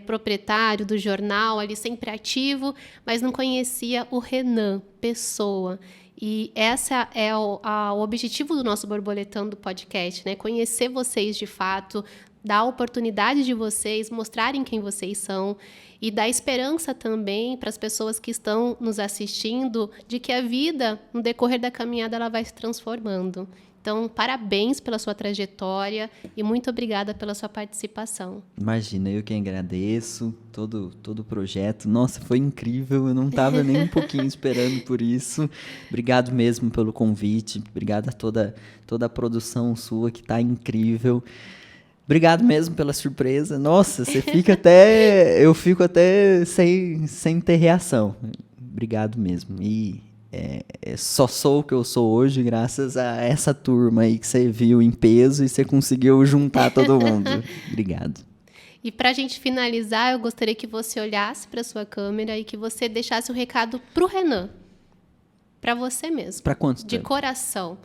proprietário do jornal, ali sempre ativo, mas não conhecia o Renan, pessoa. E esse é o objetivo do nosso Borboletando Podcast, né? Conhecer vocês de fato, dar a oportunidade de vocês mostrarem quem vocês são e dar esperança também para as pessoas que estão nos assistindo de que a vida, no decorrer da caminhada, ela vai se transformando. Então, parabéns pela sua trajetória e muito obrigada pela sua participação. Imagina, eu que agradeço todo o projeto. Nossa, foi incrível, eu não estava nem um pouquinho esperando por isso. Obrigado mesmo pelo convite, obrigado a toda a produção sua que está incrível. Obrigado mesmo pela surpresa. Nossa, você fica eu fico até sem ter reação. Obrigado mesmo. E só sou o que eu sou hoje graças a essa turma aí que você viu em peso e você conseguiu juntar todo mundo. Obrigado. E para a gente finalizar, eu gostaria que você olhasse para a sua câmera e que você deixasse um recado para o Renan. Para você mesmo. Para quanto de tempo? Coração.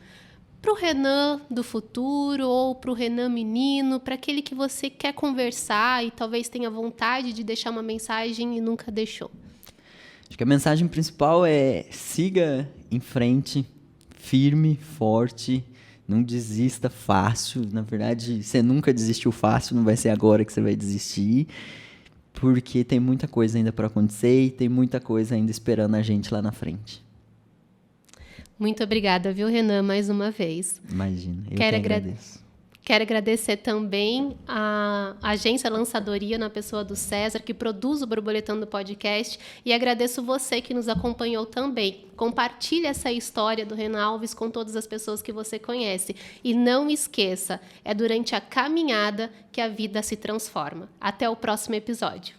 Para o Renan do futuro ou para o Renan menino, para aquele que você quer conversar e talvez tenha vontade de deixar uma mensagem e nunca deixou. Acho que a mensagem principal é siga em frente, firme, forte, não desista fácil. Na verdade, você nunca desistiu fácil, não vai ser agora que você vai desistir, porque tem muita coisa ainda para acontecer e tem muita coisa ainda esperando a gente lá na frente. Muito obrigada, viu, Renan, mais uma vez. Imagina, eu que agradeço. Quero agradecer também a agência Lançadoria, na pessoa do César, que produz o Borboletando Podcast, e agradeço você que nos acompanhou também. Compartilhe essa história do Renan Alves com todas as pessoas que você conhece. E não esqueça, é durante a caminhada que a vida se transforma. Até o próximo episódio.